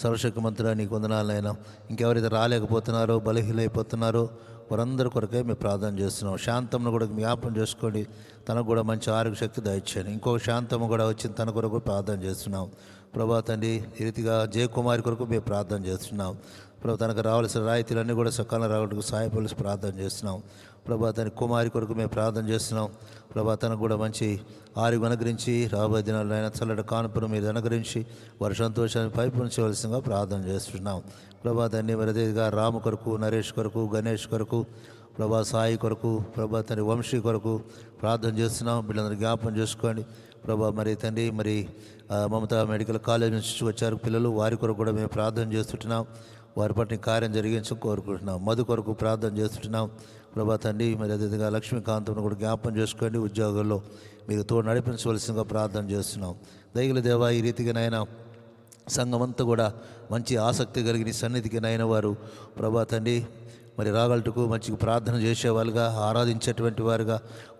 సర్వశక్తి మంత్రులు నీకు వందనాలైనా. ఇంకెవరైతే రాలేకపోతున్నారో బలహీనైపోతున్నారో వారందరి కొరకే మేము ప్రార్థన చేస్తున్నాం. శాంతమును కూడా జ్ఞాపం చేసుకోండి. తనకు కూడా మంచి ఆరోగ్య శక్తి దయచేయండి. ఇంకొక శాంతము కూడా వచ్చింది, తన కొరకు ప్రార్థన చేస్తున్నాం. ప్రభా తండ్రి ఈ రీతిగా జయకుమారి కొరకు మేము ప్రార్థన చేస్తున్నాం. ప్రభా తనకు రావాల్సిన రాయితీలన్నీ కూడా సకాలంలో రావడానికి సహాయపడాల్సి ప్రార్థన చేస్తున్నాం. ప్రభా తన కుమారి కొరకు మేము ప్రార్థన చేస్తున్నాం. ప్రభా తనకు కూడా మంచి ఆరోగ్యం అనుగ్రహించి రాబోయే దినాల్లో అయినా చల్లటి కానుపును మీరు అనుగ్రహించి వారి సంతోషాన్ని పైపుంచవలసిందిగా ప్రార్థన చేస్తున్నాం. ప్రభా తండ్రి మరి అదేవిధంగా రాము కొరకు, నరేష్ కొరకు, గణేష్ కొరకు, ప్రభా సాయి కొరకు, ప్రభా తండ్రి వంశీ కొరకు ప్రార్థన చేస్తున్నాం. వీళ్ళందరూ జ్ఞాపం చేసుకోండి. ప్రభా మరి తండ్రి మరి మమతా మెడికల్ కాలేజ్ నుంచి వచ్చారు పిల్లలు, వారి కొరకు కూడా మేము ప్రార్థన చేస్తున్నాం. వారి పట్ల కార్యం జరిగించి కోరుకుంటున్నాం. మధు కొరకు ప్రార్థన చేస్తున్నాం. ప్రభా తండ్రి మరి అదేవిధంగా లక్ష్మీకాంత్ను కూడా జ్ఞాపం చేసుకోండి. ఉద్యోగాల్లో మీరు తోడు నడిపించవలసిందిగా ప్రార్థన చేస్తున్నాం. దయగల దేవ ఈ రీతిగానైనా సంఘమంతా కూడా మంచి ఆసక్తి కలిగిన సన్నిధికి నైన వారు ప్రభా తండ్రి మరి రాగలటుకు మంచిగా ప్రార్థన చేసేవారుగా, ఆరాధించేటువంటి వారుగా,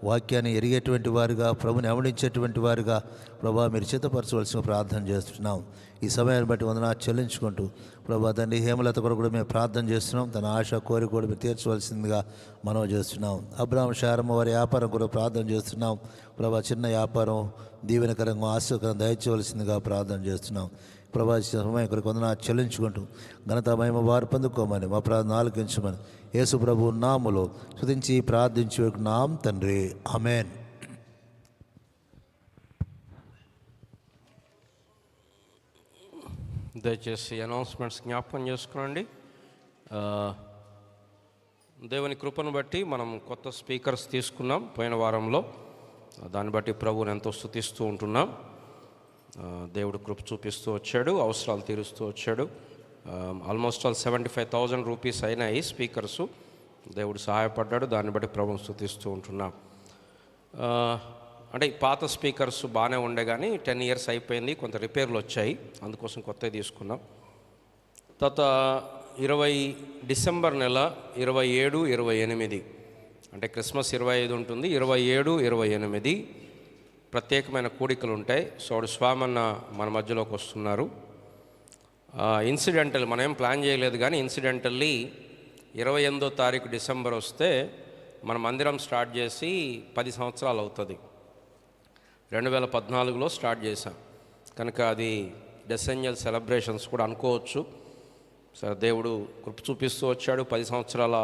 వాక్యాన్ని ఎరిగేటువంటి వారుగా, ప్రభుని అవడించేటువంటి వారుగా ప్రభా మీరు చిత్తపరచవలసిన ప్రార్థన చేస్తున్నాం. ఈ సమయాన్ని బట్టి వందనాలు చెల్లించుకుంటూ ప్రభా తండ్రి హేమలత కొరకు కూడా మేము ప్రార్థన చేస్తున్నాం. తన ఆశ కోరిక కూడా మీరు తీర్చవలసిందిగా మనం చేస్తున్నాం. అబ్రాహ్మ శారమ్మ వారి వ్యాపారం కూడా ప్రార్థన చేస్తున్నాం. ప్రభా చిన్న వ్యాపారం దీవెనకరంగా ఆశీర్వకరంగా దయచేయవలసిందిగా ప్రార్థన చేస్తున్నాం. ప్రభా సమయం కొరకు వందనాలు చెల్లించుకుంటూ ఘనత మహిమ వారు పొందుకోమని మా ప్రార్థన ఆలకించమని యేసు ప్రభు నామములో స్తుతించి ప్రార్థించి నామ తండ్రి, ఆమేన్. దయచేసి అనౌన్స్మెంట్స్ జ్ఞాపకం చేసుకోండి. దేవుని కృపను బట్టి మనం కొత్త స్పీకర్స్ తీసుకున్నాం పోయిన వారంలో. దాన్ని బట్టి ప్రభువుని ఎంతో స్తుతిస్తూ ఉంటున్నాం. దేవుడు కృప చూపిస్తూ వచ్చాడు, అవసరాలు తీరుస్తూ వచ్చాడు. ఆల్మోస్ట్ ఆల్ 75,000 రూపీస్ అయినాయి స్పీకర్సు. దేవుడు సహాయపడ్డాడు. దాన్ని బట్టి ప్రభువుని స్తుతిస్తూ ఉంటున్నాం. అంటే పాత స్పీకర్స్ బాగానే ఉండే కానీ 10 years అయిపోయింది, కొంత రిపేర్లు వచ్చాయి, అందుకోసం కొత్తవి తీసుకున్నాం. తర్వాత 20 డిసెంబర్ నెల 27, 28 అంటే క్రిస్మస్ 25 ఉంటుంది, 27, 28 ప్రత్యేకమైన కూడికలు ఉంటాయి. సోడు స్వామన్న మన మధ్యలోకి వస్తున్నారు. ఇన్సిడెంటల్ మనం ఏం ప్లాన్ చేయలేదు, కానీ ఇన్సిడెంటల్లీ 28వ తారీఖు డిసెంబర్ వస్తే మన మందిరం స్టార్ట్ చేసి 10 సంవత్సరాలు అవుతుంది. 2014లో స్టార్ట్ చేశాం కనుక అది డెసెన్నియల్ సెలబ్రేషన్స్ కూడా అనుకోవచ్చు. సరే, దేవుడు కృప చూపిస్తూ వచ్చాడు. 10 సంవత్సరాల